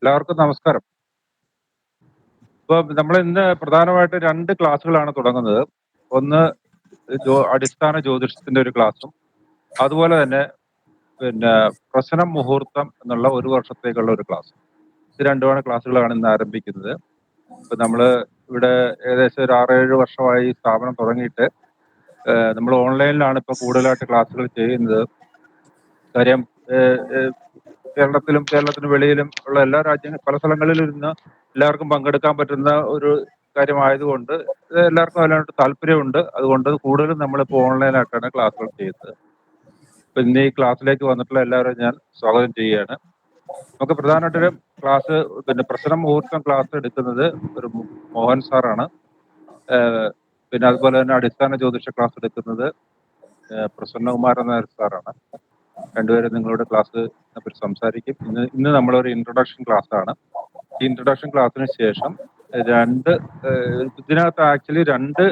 എല്ലാവർക്കും നമസ്കാരം. ഇപ്പൊ നമ്മൾ ഇന്ന് പ്രധാനമായിട്ട് 2 ക്ലാസ്സുകളാണ് തുടങ്ങുന്നത്. ഒന്ന് അടിസ്ഥാന ജ്യോതിഷത്തിന്റെ ഒരു ക്ലാസ്സും, അതുപോലെ തന്നെ പിന്നെ പ്രശ്നം മുഹൂർത്തം എന്നുള്ള 1 വർഷത്തേക്കുള്ള ഒരു ക്ലാസ്സും. ഇത് രണ്ടുമാണ് ക്ലാസ്സുകളാണ് ഇന്ന് ആരംഭിക്കുന്നത്. ഇപ്പൊ നമ്മള് ഇവിടെ ഏകദേശം ഒരു 6-7 വർഷമായി ഈ സ്ഥാപനം തുടങ്ങിയിട്ട് നമ്മൾ ഓൺലൈനിലാണ് ഇപ്പൊ കൂടുതലായിട്ട് ക്ലാസ്സുകൾ ചെയ്യുന്നത്. കാര്യം കേരളത്തിന് വെളിയിലും ഉള്ള എല്ലാ പല സ്ഥലങ്ങളിലും ഇരുന്ന് എല്ലാവർക്കും പങ്കെടുക്കാൻ പറ്റുന്ന ഒരു കാര്യമായതുകൊണ്ട് എല്ലാവർക്കും അതിനോട് താല്പര്യമുണ്ട്. അതുകൊണ്ട് കൂടുതലും നമ്മളിപ്പോൾ ഓൺലൈനായിട്ടാണ് ക്ലാസ്സുകൾ ചെയ്യുന്നത്. ഇപ്പൊ ഇന്ന് ഈ ക്ലാസ്സിലേക്ക് വന്നിട്ടുള്ള എല്ലാവരും ഞാൻ സ്വാഗതം ചെയ്യുകയാണ്. നമുക്ക് പ്രധാനമായിട്ടൊരു ക്ലാസ് പ്രശ്ന മുഹൂർത്തം ക്ലാസ് എടുക്കുന്നത് ഒരു മോഹൻ സാറാണ്. പിന്നെ അതുപോലെ തന്നെ അടിസ്ഥാന ജ്യോതിഷ ക്ലാസ് എടുക്കുന്നത് പ്രസന്നകുമാരൻ നായർ സാറാണ്. രണ്ടുപേരും നിങ്ങളുടെ ക്ലാസ് സംസാരിക്കും. ഇന്ന് നമ്മളൊരു ഇൻട്രൊഡക്ഷൻ ക്ലാസ് ആണ്. ഈ ഇൻട്രൊഡക്ഷൻ ക്ലാസ്സിന് ശേഷം ഇതിനകത്ത് ആക്ച്വലി 2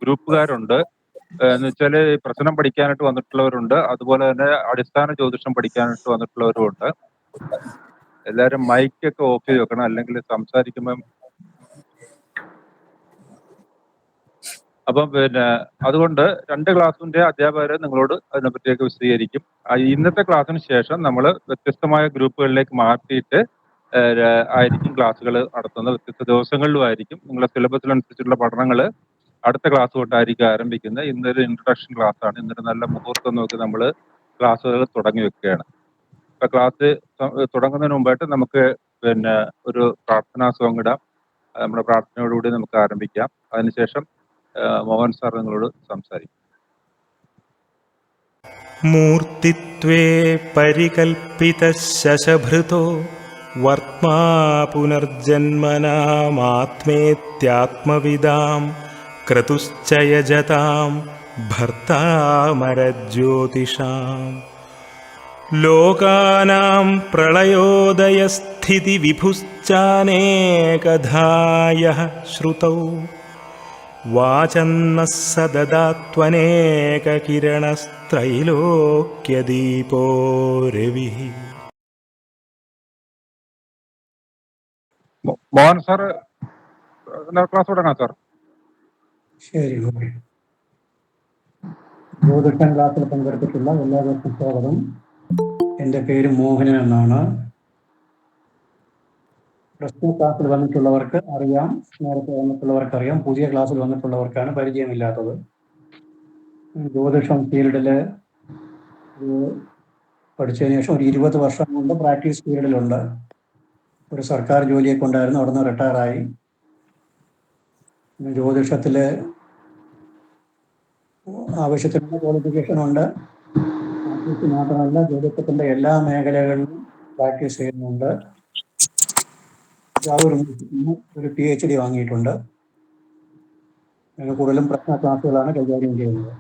ഗ്രൂപ്പുകാരുണ്ട്. എന്ന് വെച്ചാൽ പ്രശ്നം പഠിക്കാനായിട്ട് വന്നിട്ടുള്ളവരുണ്ട്, അതുപോലെ തന്നെ അടിസ്ഥാന ജ്യോതിഷം പഠിക്കാനായിട്ട് വന്നിട്ടുള്ളവരും ഉണ്ട്. എല്ലാവരും മൈക്കൊക്കെ ഓഫ് ചെയ്ത് വെക്കണം, അല്ലെങ്കിൽ സംസാരിക്കുമ്പം. അപ്പം അതുകൊണ്ട് 2 ക്ലാസ്സിന്റെ അധ്യാപകരെ നിങ്ങളോട് അതിനെപ്പറ്റിയൊക്കെ വിശദീകരിക്കും. ഇന്നത്തെ ക്ലാസ്സിന് ശേഷം നമ്മൾ വ്യത്യസ്തമായ ഗ്രൂപ്പുകളിലേക്ക് മാറ്റിയിട്ട് ആയിരിക്കും ക്ലാസ്സുകൾ നടത്തുന്നത്. വ്യത്യസ്ത ദിവസങ്ങളിലും ആയിരിക്കും. നിങ്ങളുടെ സിലബസിനനുസരിച്ചുള്ള പഠനങ്ങൾ അടുത്ത ക്ലാസ് തൊട്ടായിരിക്കും ആരംഭിക്കുന്നത്. ഇന്നൊരു ഇൻട്രൊഡക്ഷൻ ക്ലാസ് ആണ്. ഇന്നൊരു നല്ല മുഹൂർത്തം നോക്കി നമ്മൾ ക്ലാസ്സുകൾ തുടങ്ങി വെക്കുകയാണ്. ഇപ്പൊ ക്ലാസ് തുടങ്ങുന്നതിന് മുമ്പായിട്ട് നമുക്ക് ഒരു പ്രാർത്ഥനാ സോങ് ഇടാം. നമ്മുടെ പ്രാർത്ഥനയോടുകൂടി നമുക്ക് ആരംഭിക്കാം. അതിനുശേഷം മോഹൻ സാർ നിങ്ങളോട് സംസാരിക്കും. മൂർത്തിത്വേ പരികൽപ്പിതശശഭൃതോ വർത്മാ പുനർജന്മനാമാത്മേത്യാത്മവിദാം ക്രതുശ്ച യജതാം ഭർത്താമരജ്യോതിഷാം ലോകാനാം പ്രളയോദയസ്ഥിതി വിഭുശ്ചാനേകധായഃ ശ്രുതൗ വാചന്നഃ സദദാത്വനേകകിരണസ്ത്രൈലോക്യദീപോ രവിഃ. മോഹൻ സാർ ക്ലാസ് തുടങ്ങാം സാർ. ശരി, ഓക്കെ. ജ്യോതിഷം ക്ലാസ്സിൽ പങ്കെടുത്തിട്ടുള്ള എല്ലാവർക്കും സ്വാഗതം. എൻ്റെ പേര് മോഹനൻ എന്നാണ്. പ്രശ്ന ക്ലാസ്സിൽ വന്നിട്ടുള്ളവർക്ക് അറിയാം, നേരത്തെ വന്നിട്ടുള്ളവർക്ക് അറിയാം. പുതിയ ക്ലാസ്സിൽ വന്നിട്ടുള്ളവർക്കാണ് പരിചയമില്ലാത്തത്. ജ്യോതിഷം ഫീൽഡിൽ പഠിച്ചതിന് ശേഷം ഒരു 20 വർഷം കൊണ്ട് പ്രാക്ടീസ് ഫീൽഡിലുണ്ട്. ഒരു സർക്കാർ ജോലിയൊക്കെ ഉണ്ടായിരുന്നു, അവിടെ നിന്ന് റിട്ടയറായി. ജ്യോതിഷത്തിൽ ആവശ്യത്തിനുള്ള ക്വാളിഫിക്കേഷൻ ഉണ്ട്. പ്രാക്ടീസ് മാത്രമല്ല, ജ്യോതിഷത്തിൻ്റെ എല്ലാ മേഖലകളിലും പ്രാക്ടീസ് ചെയ്യുന്നുണ്ട്. ഒരു PhD വാങ്ങിയിട്ടുണ്ട്. കൂടുതലും പ്രശ്ന ക്ലാസ്സുകളാണ് കൈകാര്യം ചെയ്യുന്നത്.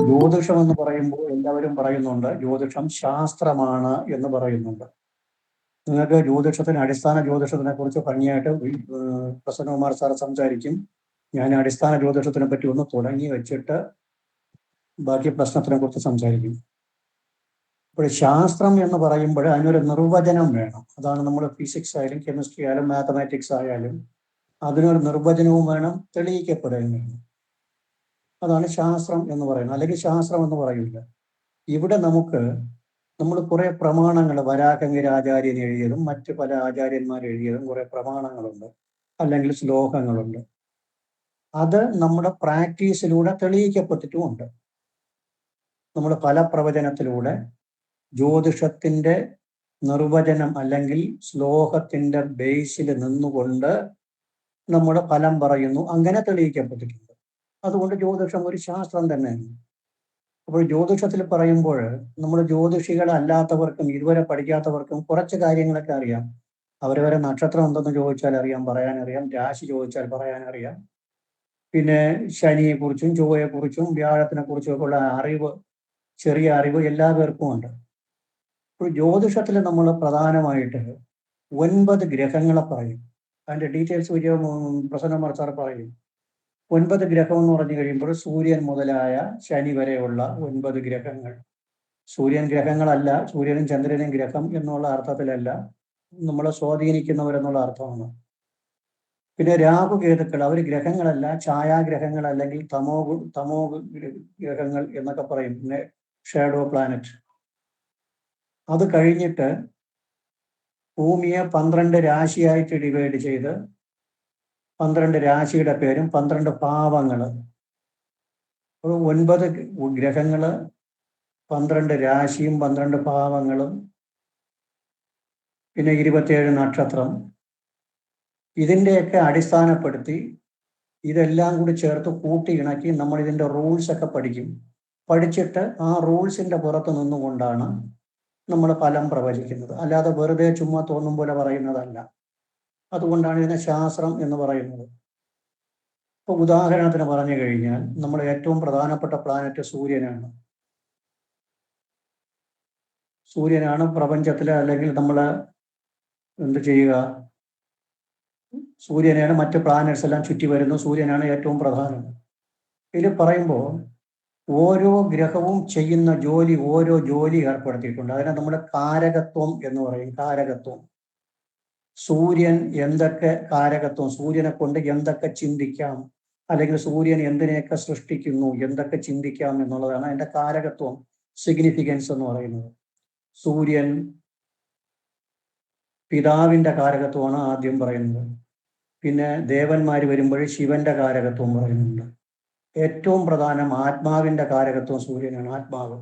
ജ്യോതിഷം എന്ന് പറയുമ്പോൾ എല്ലാവരും പറയുന്നുണ്ട് ജ്യോതിഷം ശാസ്ത്രമാണ് എന്ന് പറയുന്നുണ്ട്. നിങ്ങൾക്ക് ജ്യോതിഷത്തിന്, അടിസ്ഥാന ജ്യോതിഷത്തിനെ കുറിച്ച് ഭംഗിയായിട്ട് പ്രസന്നകുമാർ സാർ സംസാരിക്കും. ഞാൻ അടിസ്ഥാന ജ്യോതിഷത്തിനെ പറ്റി ഒന്ന് തുടങ്ങി വെച്ചിട്ട് ബാക്കി പ്രശ്നത്തിനെ കുറിച്ച് സംസാരിക്കും. അപ്പോൾ ശാസ്ത്രം എന്ന് പറയുമ്പോൾ അതിനൊരു നിർവചനം വേണം. അതാണ് നമ്മൾ ഫിസിക്സ് ആയാലും കെമിസ്ട്രി ആയാലും മാത്തമാറ്റിക്സ് ആയാലും അതിനൊരു നിർവചനവും വേണം, തെളിയിക്കപ്പെടുകയും വേണം. അതാണ് ശാസ്ത്രം എന്ന് പറയുന്നത്. അല്ലെങ്കിൽ ശാസ്ത്രം എന്ന് പറയില്ല. ഇവിടെ നമ്മൾ കുറെ പ്രമാണങ്ങൾ, വരാഹമിഹിര ആചാര്യൻ എഴുതിയതും മറ്റ് പല ആചാര്യന്മാർ എഴുതിയതും കുറെ പ്രമാണങ്ങളുണ്ട്, അല്ലെങ്കിൽ ശ്ലോകങ്ങളുണ്ട്. അത് നമ്മുടെ പ്രാക്ടീസിലൂടെ തെളിയിക്കപ്പെട്ടിട്ടുമുണ്ട്. നമ്മൾ പല പ്രവചനത്തിലൂടെ ജ്യോതിഷത്തിന്റെ നിർവചനം അല്ലെങ്കിൽ ശ്ലോകത്തിന്റെ ബേസിൽ നിന്നുകൊണ്ട് നമ്മുടെ ഫലം പറയുന്നു, അങ്ങനെ തെളിയിക്കപ്പെട്ടിട്ടുണ്ട്. അതുകൊണ്ട് ജ്യോതിഷം ഒരു ശാസ്ത്രം തന്നെയാണ്. അപ്പോൾ ജ്യോതിഷത്തിൽ പറയുമ്പോൾ നമ്മൾ ജ്യോതിഷികളല്ലാത്തവർക്കും ഇതുവരെ പഠിക്കാത്തവർക്കും കുറച്ച് കാര്യങ്ങളൊക്കെ അറിയാം. അവരവരെ നക്ഷത്രം എന്തെന്ന് ചോദിച്ചാൽ അറിയാം, പറയാനറിയാം. രാശി ചോദിച്ചാൽ പറയാനറിയാം. പിന്നെ ശനിയെക്കുറിച്ചും ചൊവ്വയെക്കുറിച്ചും വ്യാഴത്തിനെ കുറിച്ചും ഒക്കെ ഉള്ള അറിവ്, ചെറിയ അറിവ് എല്ലാ പേർക്കും ഉണ്ട്. ഇപ്പോൾ ജ്യോതിഷത്തിൽ നമ്മൾ പ്രധാനമായിട്ട് 9 ഗ്രഹങ്ങളെ പറയും. അതിൻ്റെ ഡീറ്റെയിൽസ് പ്രസന്നകുമാർ സാർ പറയും. 9 ഗ്രഹം എന്ന് പറഞ്ഞു കഴിയുമ്പോൾ സൂര്യൻ മുതലായ ശനി വരെയുള്ള 9 ഗ്രഹങ്ങൾ, സൂര്യൻ ഗ്രഹങ്ങളല്ല, സൂര്യനും ചന്ദ്രനും ഗ്രഹം എന്നുള്ള അർത്ഥത്തിലല്ല, നമ്മളെ സ്വാധീനിക്കുന്നവരെന്നുള്ള അർത്ഥമാണ്. പിന്നെ രാഹു കേതുക്കൾ അവർ ഗ്രഹങ്ങളല്ല, ഛായാഗ്രഹങ്ങൾ അല്ലെങ്കിൽ തമോ ഗ്രഹങ്ങൾ എന്നൊക്കെ പറയും, പിന്നെ ഷാഡോ പ്ലാനറ്റ്. അത് കഴിഞ്ഞിട്ട് ഭൂമിയെ 12 രാശിയായിട്ട് ഡിവൈഡ് ചെയ്ത് 12 രാശിയുടെ പേരും 12 ഭാവങ്ങൾ, 9 ഗ്രഹങ്ങൾ, 12 രാശിയും 12 ഭാവങ്ങളും, പിന്നെ 27 നക്ഷത്രം, ഇതിൻ്റെയൊക്കെ അടിസ്ഥാനപ്പെടുത്തി ഇതെല്ലാം കൂടി ചേർത്ത് കൂട്ടി ഇണക്കി നമ്മൾ ഇതിൻ്റെ റൂൾസ് ഒക്കെ പഠിക്കും. പഠിച്ചിട്ട് ആ റൂൾസിൻ്റെ പുറത്ത് നിന്നുകൊണ്ടാണ് നമ്മൾ ഫലം പ്രവചിക്കുന്നത്, അല്ലാതെ വെറുതെ ചുമ്മാ തോന്നും പോലെ പറയുന്നതല്ല. അതുകൊണ്ടാണ് ഇതിനെ ശാസ്ത്രം എന്ന് പറയുന്നത്. ഇപ്പോൾ ഉദാഹരണത്തിന് പറഞ്ഞു കഴിഞ്ഞാൽ നമ്മുടെ ഏറ്റവും പ്രധാനപ്പെട്ട പ്ലാനറ്റ് സൂര്യനാണ്. സൂര്യനാണ് പ്രപഞ്ചത്തിലെ, അല്ലെങ്കിൽ നമ്മൾ എന്ത് ചെയ്യുക, സൂര്യനെയാണ് മറ്റ് പ്ലാനറ്റ്സ് എല്ലാം ചുറ്റി വരുന്നു, സൂര്യനാണ് ഏറ്റവും പ്രധാനം. ഇതിൽ പറയുമ്പോൾ ഓരോ ഗ്രഹവും ചെയ്യുന്ന ജോലി, ഓരോ ജോലി ഏർപ്പെടുത്തിയിട്ടുണ്ട്. അതിനെ നമ്മുടെ കാരകത്വം എന്ന് പറയും. കാരകത്വം, സൂര്യൻ എന്തൊക്കെ കാരകത്വം, സൂര്യനെ കൊണ്ട് എന്തൊക്കെ ചിന്തിക്കാം, അല്ലെങ്കിൽ സൂര്യൻ എന്തിനെയൊക്കെ സൃഷ്ടിക്കുന്നു, എന്തൊക്കെ ചിന്തിക്കാം എന്നുള്ളതാണ് അതിൻ്റെ കാരകത്വം, സിഗ്നിഫിക്കൻസ് എന്ന് പറയുന്നത്. സൂര്യൻ പിതാവിൻ്റെ കാരകത്വമാണ് ആദ്യം പറയുന്നത്. പിന്നെ ദേവന്മാർ വരുമ്പോൾ ശിവന്റെ കാരകത്വം പറയുന്നുണ്ട്. ഏറ്റവും പ്രധാനം ആത്മാവിൻ്റെ കാരകത്വം സൂര്യനാണ്, ആത്മാവ്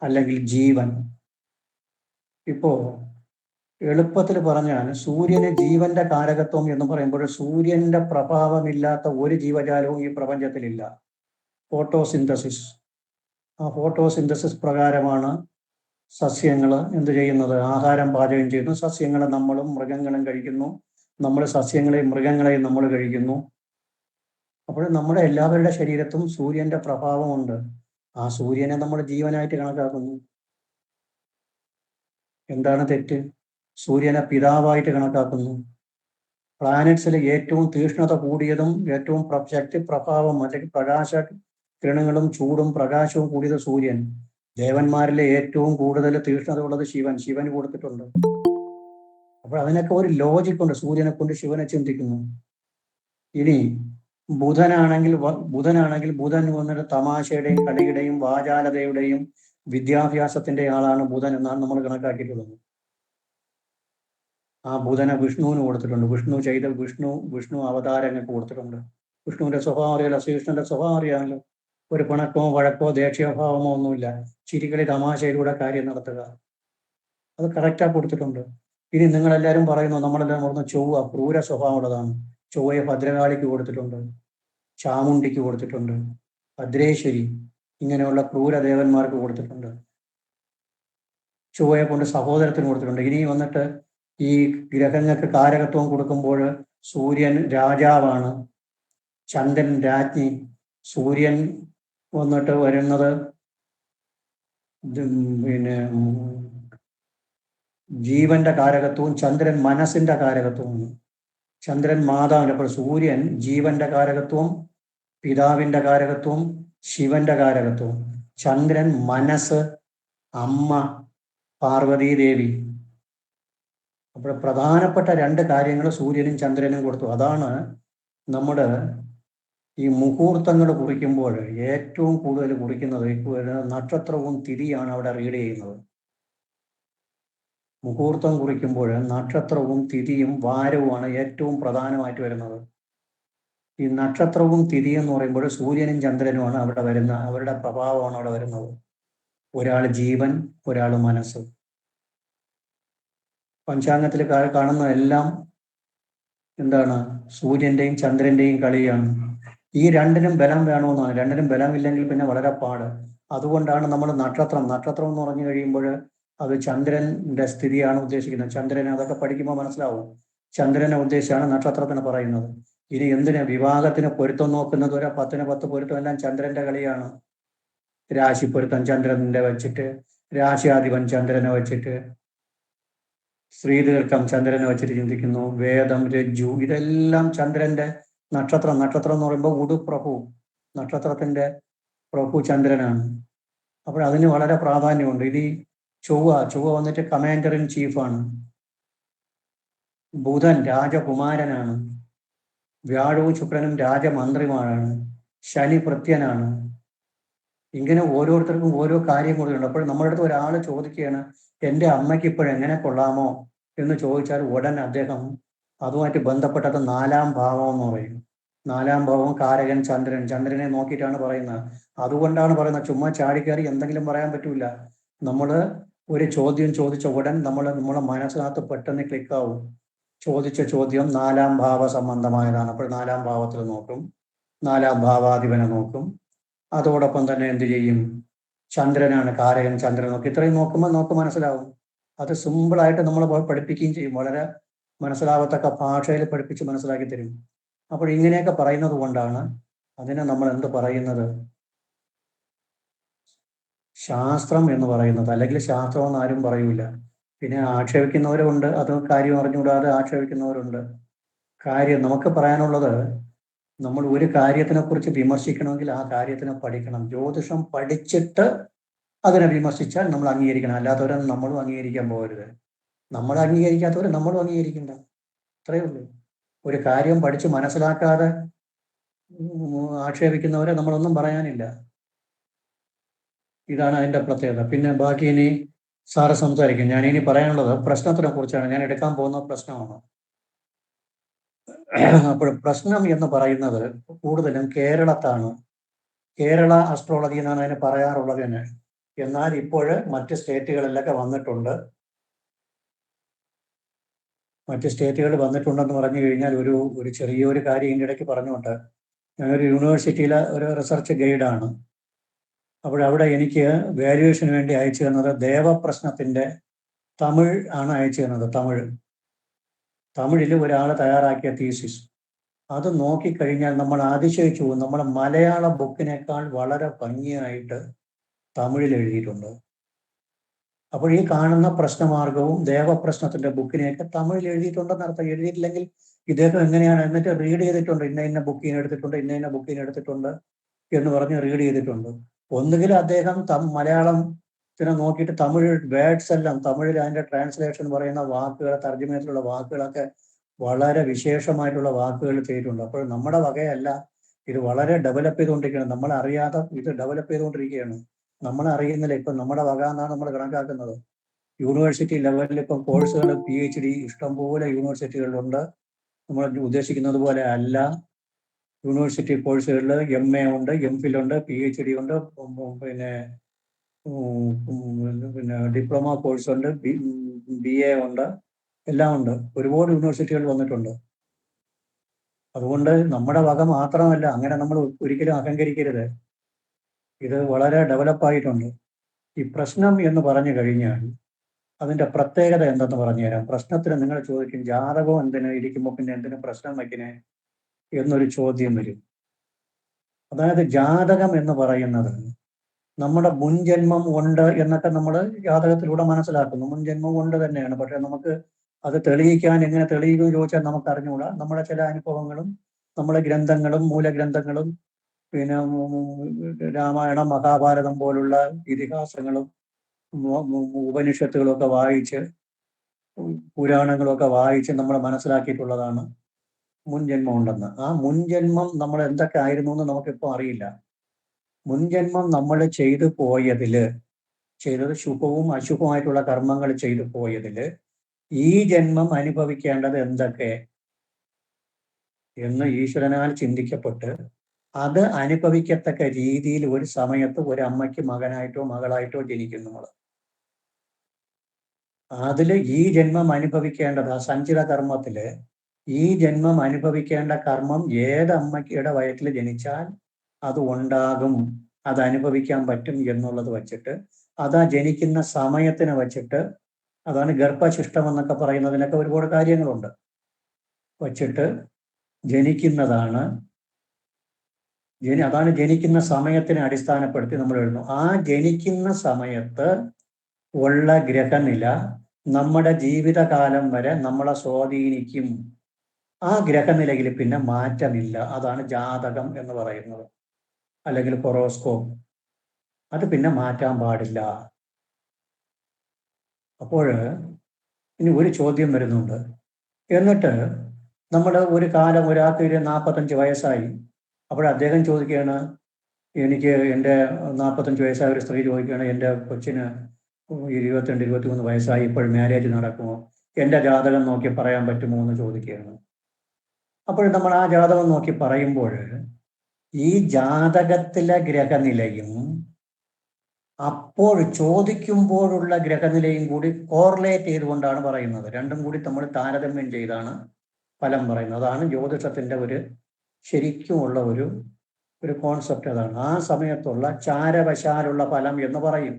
അല്ലെങ്കിൽ ജീവൻ. ഇപ്പോ എളുപ്പത്തിൽ പറഞ്ഞാൽ സൂര്യന് ജീവന്റെ കാരകത്വം എന്ന് പറയുമ്പോൾ സൂര്യന്റെ പ്രഭാവമില്ലാത്ത ഒരു ജീവജാലവും ഈ പ്രപഞ്ചത്തിലില്ല. ഫോട്ടോസിന്തസിസ്, ആ ഫോട്ടോസിന്തസിസ് പ്രകാരമാണ് സസ്യങ്ങൾ എന്ത് ചെയ്യുന്നത്, ആഹാരം പാചകം ചെയ്യുന്നു. സസ്യങ്ങളെ നമ്മളും മൃഗങ്ങളും കഴിക്കുന്നു, നമ്മൾ സസ്യങ്ങളെയും മൃഗങ്ങളെയും നമ്മൾ കഴിക്കുന്നു. അപ്പോൾ നമ്മുടെ എല്ലാവരുടെ ശരീരത്തും സൂര്യന്റെ പ്രഭാവമുണ്ട്. ആ സൂര്യനെ നമ്മൾ ജീവനായിട്ട് കണക്കാക്കുന്നു. എന്താണ് തെറ്റ്? സൂര്യനെ പിതാവായിട്ട് കണക്കാക്കുന്നു. പ്ലാനറ്റ്സിലെ ഏറ്റവും തീക്ഷ്ണത കൂടിയതും ഏറ്റവും ശക്തി പ്രഭാവം അല്ലെങ്കിൽ പ്രകാശ കിരണങ്ങളും ചൂടും പ്രകാശവും കൂടിയത് സൂര്യൻ. ദേവന്മാരിലെ ഏറ്റവും കൂടുതൽ തീക്ഷ്ണത ഉള്ളത് ശിവന് കൊടുത്തിട്ടുണ്ട്. അപ്പോൾ അതിനൊക്കെ ഒരു ലോജിക്കുണ്ട്. സൂര്യനെ കൊണ്ട് ശിവനെ ചിന്തിക്കുന്നു. ഇനി ബുധനാണെങ്കിൽ ബുധൻ വന്നിട്ട് തമാശയുടെയും കളിയുടെയും വാചാലതയുടെയും വിദ്യാഭ്യാസത്തിന്റെ ആളാണ് ബുധൻ എന്നാണ് നമ്മൾ കണക്കാക്കിയിട്ടുള്ളത്. ആ ബുധനെ വിഷ്ണുവിന് കൊടുത്തിട്ടുണ്ട്. വിഷ്ണു അവതാരങ്ങൾക്ക് കൊടുത്തിട്ടുണ്ട്. വിഷ്ണുവിന്റെ സ്വഭാവം അറിയാലോ, ശ്രീകൃഷ്ണന്റെ സ്വഭാവം അറിയാമല്ലോ. ഒരു പിണക്കമോ വഴക്കോ ദേഷ്യഭാവമോ ഒന്നുമില്ല. ചിരികളി തമാശയിലൂടെ കാര്യം നടത്തുക, അത് കറക്റ്റാ കൊടുത്തിട്ടുണ്ട്. ഇനി നിങ്ങളെല്ലാവരും പറയുന്നു, നമ്മളെല്ലാം പറഞ്ഞ ചൊവ്വ ക്രൂര സ്വഭാവമുള്ളതാണ്. ചൊവ്വയെ ഭദ്രകാളിക്ക് കൊടുത്തിട്ടുണ്ട്, ചാമുണ്ടിക്ക് കൊടുത്തിട്ടുണ്ട്, ഭദ്രേശ്വരി ഇങ്ങനെയുള്ള ക്രൂരദേവന്മാർക്ക് കൊടുത്തിട്ടുണ്ട്. ചൊവ്വയെ കൊണ്ട് സഹോദരത്തിന് കൊടുത്തിട്ടുണ്ട്. ഇനി വന്നിട്ട് ഈ ഗ്രഹങ്ങൾക്ക് കാരകത്വം കൊടുക്കുമ്പോൾ സൂര്യൻ രാജാവാണ്, ചന്ദ്രൻ രാജ്ഞി. സൂര്യൻ വന്നിട്ട് വരുന്നത് പിന്നെ ജീവന്റെ കാരകത്വവും ചന്ദ്രൻ മനസ്സിന്റെ കാരകത്വവും. ചന്ദ്രൻ മാതാവിന്റെ, അപ്പോൾ സൂര്യൻ ജീവന്റെ കാരകത്വം, പിതാവിന്റെ കാരകത്വം, ശിവന്റെ കാരകത്വം. ചന്ദ്രൻ മനസ്സ്, അമ്മ പാർവതീദേവി. അപ്പോൾ പ്രധാനപ്പെട്ട 2 കാര്യങ്ങൾ സൂര്യനും ചന്ദ്രനും കൊടുത്തു. അതാണ് നമ്മുടെ ഈ മുഹൂർത്തങ്ങൾ കുറിക്കുമ്പോൾ ഏറ്റവും കൂടുതൽ കുറിക്കുന്നത് നക്ഷത്രവും തിരിയാണ് അവിടെ റീഡ് ചെയ്യുന്നത്. മുഹൂർത്തം കുറിക്കുമ്പോൾ നക്ഷത്രവും തിരിയും വാരവുമാണ് ഏറ്റവും പ്രധാനമായിട്ട് വരുന്നത്. ഈ നക്ഷത്രവും തിരി എന്ന് പറയുമ്പോൾ സൂര്യനും ചന്ദ്രനുമാണ് അവിടെ വരുന്ന, അവരുടെ പ്രഭാവമാണ് അവിടെ വരുന്നത്. ഒരാൾ ജീവൻ, ഒരാൾ മനസ്സ്. പഞ്ചാംഗത്തിൽ കാണുന്ന എല്ലാം എന്താണ്? സൂര്യന്റെയും ചന്ദ്രന്റെയും കളിയാണ്. ഈ 2നും ബലം വേണമെന്നാണ്. 2നും ബലമില്ലെങ്കിൽ പിന്നെ വളരെ പാട്. അതുകൊണ്ടാണ് നമ്മൾ നക്ഷത്രം എന്ന് പറഞ്ഞു കഴിയുമ്പോൾ അത് ചന്ദ്രന്റെ സ്ഥിതിയാണ് ഉദ്ദേശിക്കുന്നത്. ചന്ദ്രനെ അതൊക്കെ പഠിക്കുമ്പോൾ മനസ്സിലാവും. ചന്ദ്രനെ ഉദ്ദേശിച്ചാണ് നക്ഷത്രത്തിന് പറയുന്നത്. ഇനി എന്തിന് വിവാഹത്തിന് പൊരുത്തം നോക്കുന്നത്? 10ന് 10 പൊരുത്തം എല്ലാം ചന്ദ്രന്റെ കളിയാണ്. രാശി പൊരുത്തം ചന്ദ്രന്റെ വെച്ചിട്ട്, രാശിയാധിപൻ ചന്ദ്രനെ വെച്ചിട്ട്, ശ്രീതീർത്ഥം ചന്ദ്രനെ വെച്ചിട്ട് ചിന്തിക്കുന്നു, വേദം, രജ്ജു ഇതെല്ലാം ചന്ദ്രന്റെ നക്ഷത്രം എന്ന് പറയുമ്പോൾ ഉടുപ്രഭു, നക്ഷത്രത്തിന്റെ പ്രഭു ചന്ദ്രനാണ്. അപ്പോൾ അതിന് വളരെ പ്രാധാന്യമുണ്ട്. ഇത് ഈ ചൊവ്വ വന്നിട്ട് കമാൻഡർ ഇൻ ചീഫാണ്. ബുധൻ രാജകുമാരനാണ്. വ്യാഴവും ശുക്രനും രാജമന്ത്രിമാരാണ്. ശനി ഭൃത്യനാണ്. ഇങ്ങനെ ഓരോരുത്തർക്കും ഓരോ കാര്യം കൂടിയുണ്ട്. അപ്പോൾ നമ്മുടെ അടുത്ത് ഒരാൾ ചോദിക്കുകയാണ്, എൻ്റെ അമ്മയ്ക്ക് ഇപ്പോഴെങ്ങനെ കൊള്ളാമോ എന്ന് ചോദിച്ചാൽ ഉടൻ അദ്ദേഹം അതുമായിട്ട് ബന്ധപ്പെട്ടത് 4-ാം ഭാവം എന്ന് പറയും. 4-ാം ഭാവം കാരകൻ ചന്ദ്രനെ നോക്കിയിട്ടാണ് പറയുന്നത്. അതുകൊണ്ടാണ് പറയുന്നത്, ചുമ്മാ ചാടിക്കയറി എന്തെങ്കിലും പറയാൻ പറ്റൂല. നമ്മൾ ഒരു ചോദ്യം ചോദിച്ച ഉടൻ നമ്മളെ മനസ്സിനകത്ത് പെട്ടെന്ന് ക്ലിക്കാവും. ചോദിച്ച ചോദ്യം 4-ാം ഭാവ സംബന്ധമായതാണ്. അപ്പോൾ 4-ാം ഭാവത്തിൽ നോക്കും, 4-ാം ഭാവാധിപനെ നോക്കും. അതോടൊപ്പം തന്നെ എന്ത് ചെയ്യും, ചന്ദ്രനാണ് കാരകൻ, ചന്ദ്രൻ നോക്കി. ഇത്രയും നോക്കുമ്പോൾ നമുക്ക് മനസ്സിലാവും. അത് സിമ്പിളായിട്ട് നമ്മൾ പഠിപ്പിക്കുകയും ചെയ്യും. വളരെ മനസ്സിലാവത്തക്ക ഭാഷയിൽ പഠിപ്പിച്ച് മനസ്സിലാക്കി തരും. അപ്പോൾ ഇങ്ങനെയൊക്കെ പറയുന്നത് കൊണ്ടാണ് അതിനെ നമ്മൾ എന്ത് പറയുന്നത്, ശാസ്ത്രം എന്ന് പറയുന്നത്. അല്ലെങ്കിൽ ശാസ്ത്രം എന്ന് ആരും പറയൂല. പിന്നെ ആക്ഷേപിക്കുന്നവരുണ്ട്, അത് കാര്യം അറിഞ്ഞുകൂടാതെ ആക്ഷേപിക്കുന്നവരുണ്ട്. കാര്യം നമുക്ക് പറയാനുള്ളത്, നമ്മൾ ഒരു കാര്യത്തിനെ കുറിച്ച് വിമർശിക്കണമെങ്കിൽ ആ കാര്യത്തിനെ പഠിക്കണം. ജ്യോതിഷം പഠിച്ചിട്ട് അതിനെ വിമർശിച്ചാൽ നമ്മൾ അംഗീകരിക്കണം. അല്ലാത്തവരെ നമ്മളും അംഗീകരിക്കാൻ പോകരുത്. നമ്മൾ അംഗീകരിക്കാത്തവരെ നമ്മളും അംഗീകരിക്കണ്ട. അത്രയേ ഉള്ളൂ. ഒരു കാര്യം പഠിച്ച് മനസ്സിലാക്കാതെ ആക്ഷേപിക്കുന്നവരെ നമ്മളൊന്നും പറയാനില്ല. ഇതാണ് അതിന്റെ പ്രത്യേകത. പിന്നെ ബാക്കി ഇനി സാറ് സംസാരിക്കും. ഞാൻ ഇനി പറയാനുള്ളത് പ്രശ്നത്തിനെ കുറിച്ചാണ്. ഞാൻ എടുക്കാൻ പോകുന്ന പ്രശ്നമാണ്. അപ്പോൾ പ്രശ്നം എന്ന് പറയുന്നത് കൂടുതലും കേരളത്താണ്. കേരള അസ്ട്രോളജി എന്നാണ് അതിന് പറയാറുള്ളത് തന്നെ. എന്നാൽ ഇപ്പോൾ മറ്റ് സ്റ്റേറ്റുകളിലൊക്കെ വന്നിട്ടുണ്ട്. മറ്റ് സ്റ്റേറ്റുകളിൽ വന്നിട്ടുണ്ടെന്ന് പറഞ്ഞു കഴിഞ്ഞാൽ ഒരു ചെറിയൊരു കാര്യം ഇതിൻ്റെ ഇടയ്ക്ക് പറഞ്ഞുകൊണ്ട്, ഞാനൊരു യൂണിവേഴ്സിറ്റിയിലെ ഒരു റിസർച്ച് ഗൈഡാണ്. അവിടെ എനിക്ക് വാല്യുവേഷന് വേണ്ടി അയച്ചു തന്നത് ദേവപ്രശ്നത്തിൻ്റെ തമിഴ് ആണ് അയച്ചു തന്നത്. തമിഴിൽ ഒരാൾ തയ്യാറാക്കിയ തീസിസ്. അത് നോക്കിക്കഴിഞ്ഞാൽ നമ്മൾ അതിശയിച്ചു പോകും. നമ്മുടെ മലയാള ബുക്കിനേക്കാൾ വളരെ ഭംഗിയായിട്ട് തമിഴിൽ എഴുതിയിട്ടുണ്ട്. അപ്പോൾ ഈ കാണുന്ന പ്രശ്നമാർഗവും ദേവപ്രശ്നത്തിന്റെ ബുക്കിനെയൊക്കെ തമിഴിൽ എഴുതിയിട്ടുണ്ടെന്ന് അർത്ഥം. എഴുതിയിട്ടില്ലെങ്കിൽ ഇദ്ദേഹം എങ്ങനെയാണ്, എന്നിട്ട് റീഡ് ചെയ്തിട്ടുണ്ട്, ഇന്ന ബുക്കിന് എടുത്തിട്ടുണ്ട്, ഇന്ന ബുക്കിന് എടുത്തിട്ടുണ്ട് എന്ന് പറഞ്ഞ് റീഡ് ചെയ്തിട്ടുണ്ട്. ഒന്നുകിൽ അദ്ദേഹം മലയാളത്തിനെ നോക്കിയിട്ട് തമിഴ് വേർഡ്സ് എല്ലാം തമിഴിൽ അതിന്റെ ട്രാൻസ്ലേഷൻ പറയുന്ന വാക്കുകൾ, തർജ്ജമയിലുള്ള വാക്കുകളൊക്കെ വളരെ വിശേഷമായിട്ടുള്ള വാക്കുകൾ ചെയ്തിട്ടുണ്ട്. അപ്പോൾ നമ്മുടെ വകയല്ല, ഇത് വളരെ ഡെവലപ്പ് ചെയ്തുകൊണ്ടിരിക്കുകയാണ്. നമ്മൾ അറിയാതെ ഇത് ഡെവലപ്പ് ചെയ്തുകൊണ്ടിരിക്കുകയാണ്. നമ്മൾ അറിയുന്നില്ല. ഇപ്പം നമ്മുടെ വക എന്നാണ് നമ്മൾ കണക്കാക്കുന്നത്. യൂണിവേഴ്സിറ്റി ലെവലിൽ ഇപ്പം കോഴ്സുകൾ PhD ഇഷ്ടംപോലെ യൂണിവേഴ്സിറ്റികളിലുണ്ട്. നമ്മൾ ഉദ്ദേശിക്കുന്നത് പോലെ അല്ല. യൂണിവേഴ്സിറ്റി കോഴ്സുകളിൽ MA ഉണ്ട്, MPhil ഉണ്ട്, PhD ഉണ്ട്, പിന്നെ ഡിപ്ലോമ കോഴ്സ് ഉണ്ട്, BA ഉണ്ട്, എല്ലാം ഉണ്ട്. ഒരുപാട് യൂണിവേഴ്സിറ്റികൾ വന്നിട്ടുണ്ട്. അതുകൊണ്ട് നമ്മുടെ വക മാത്രമല്ല, അങ്ങനെ നമ്മൾ ഒരിക്കലും അഹങ്കരിക്കരുത്. ഇത് വളരെ ഡെവലപ്പായിട്ടുണ്ട്. ഈ പ്രശ്നം എന്ന് പറഞ്ഞു കഴിഞ്ഞാൽ അതിന്റെ പ്രത്യേകത എന്തെന്ന് പറഞ്ഞുതരാം. പ്രശ്നത്തിന് നിങ്ങൾ ചോദിക്കും, ജാതകം എന്തിന് ഇരിക്കുമ്പോൾ പിന്നെ എന്തിനു പ്രശ്നം വയ്ക്കണേ എന്നൊരു ചോദ്യം വരും. അതായത് ജാതകം എന്ന് പറയുന്നത് നമ്മുടെ മുൻജന്മം ഉണ്ട് എന്നൊക്കെ നമ്മൾ ജാതകത്തിലൂടെ മനസ്സിലാക്കുന്നു. മുൻജന്മം ഉണ്ട് തന്നെയാണ്. പക്ഷെ നമുക്ക് അത് തെളിയിക്കാൻ എങ്ങനെ തെളിയിക്കുമെന്ന് ചോദിച്ചാൽ നമുക്ക് അറിഞ്ഞുകൂടാ. നമ്മുടെ ചില അനുഭവങ്ങളും നമ്മളെ ഗ്രന്ഥങ്ങളും മൂലഗ്രന്ഥങ്ങളും പിന്നെ രാമായണം, മഹാഭാരതം പോലുള്ള ഇതിഹാസങ്ങളും ഉപനിഷത്തുകളൊക്കെ വായിച്ച്, പുരാണങ്ങളൊക്കെ വായിച്ച് നമ്മൾ മനസ്സിലാക്കിയിട്ടുള്ളതാണ് മുൻജന്മം ഉണ്ടെന്ന്. ആ മുൻജന്മം നമ്മൾ എന്തൊക്കെ ആയിരുന്നു എന്ന് നമുക്കിപ്പോൾ അറിയില്ല. മുൻജന്മം നമ്മൾ ചെയ്തത് ശുഭവും അശുഭമായിട്ടുള്ള കർമ്മങ്ങൾ ചെയ്തു പോയതില് ഈ ജന്മം അനുഭവിക്കേണ്ടത് എന്തൊക്കെ എന്ന് ഈശ്വരനാൽ ചിന്തിക്കപ്പെട്ട് അത് അനുഭവിക്കത്തക്ക രീതിയിൽ ഒരു സമയത്ത് ഒരു അമ്മയ്ക്ക് മകനായിട്ടോ മകളായിട്ടോ ജനിക്കും നമ്മൾ. അതില് ഈ ജന്മം അനുഭവിക്കേണ്ടത്, ആ സഞ്ചിത കർമ്മത്തില് ഈ ജന്മം അനുഭവിക്കേണ്ട കർമ്മം ഏത് അമ്മയ്ക്കയുടെ വയറ്റിൽ ജനിച്ചാൽ അത് ഉണ്ടാകും, അത് അനുഭവിക്കാൻ പറ്റും എന്നുള്ളത് വച്ചിട്ട്, അതാ ജനിക്കുന്ന സമയത്തിനെ വച്ചിട്ട്, അതാണ് ഗർഭശിഷ്ടം എന്നൊക്കെ പറയുന്നതിനൊക്കെ ഒരുപാട് കാര്യങ്ങളുണ്ട്, വച്ചിട്ട് ജനിക്കുന്നതാണ്. അതാണ് ജനിക്കുന്ന സമയത്തിനെ അടിസ്ഥാനപ്പെടുത്തി നമ്മൾ എഴുതുന്നു. ആ ജനിക്കുന്ന സമയത്ത് ഉള്ള ഗ്രഹനില നമ്മുടെ ജീവിതകാലം വരെ നമ്മളെ സ്വാധീനിക്കും. ആ ഗ്രഹനിലയിൽ പിന്നെ മാറ്റമില്ല. അതാണ് ജാതകം എന്ന് പറയുന്നത്, അല്ലെങ്കിൽ ഹൊറോസ്കോപ്പ്. അത് പിന്നെ മാറ്റാൻ പാടില്ല. അപ്പോൾ ഇനി ഒരു ചോദ്യം വരുന്നുണ്ട്. എന്നിട്ട് നമ്മൾ ഒരു കാലം ഒരാൾക്ക് 45 വയസ്സായി. അപ്പോൾ അദ്ദേഹം ചോദിക്കുകയാണ്, എനിക്ക് എൻ്റെ 45 വയസ്സായ ഒരു സ്ത്രീ ചോദിക്കുകയാണ്, എൻ്റെ കൊച്ചിന് 22, 23 വയസ്സായി, ഇപ്പോൾ മാരേജ് നടക്കുമോ, എൻ്റെ ജാതകം നോക്കി പറയാൻ പറ്റുമോ എന്ന് ചോദിക്കുകയാണ്. അപ്പോൾ നമ്മൾ ആ ജാതകം നോക്കി പറയുമ്പോൾ ഈ ജാതകത്തിലെ ഗ്രഹനിലയും അപ്പോൾ ചോദിക്കുമ്പോഴുള്ള ഗ്രഹനിലയും കൂടി കോറിലേറ്റ് ചെയ്തുകൊണ്ടാണ് പറയുന്നത്. രണ്ടും കൂടി നമ്മൾ താരതമ്യം ചെയ്താണ് ഫലം പറയുന്നത്. അതാണ് ജ്യോതിഷത്തിന്റെ ഒരു ശരിക്കുമുള്ള ഒരു കോൺസെപ്റ്റ്. അതാണ് ആ സമയത്തുള്ള ചാരവശാലുള്ള ഫലം എന്ന് പറയും.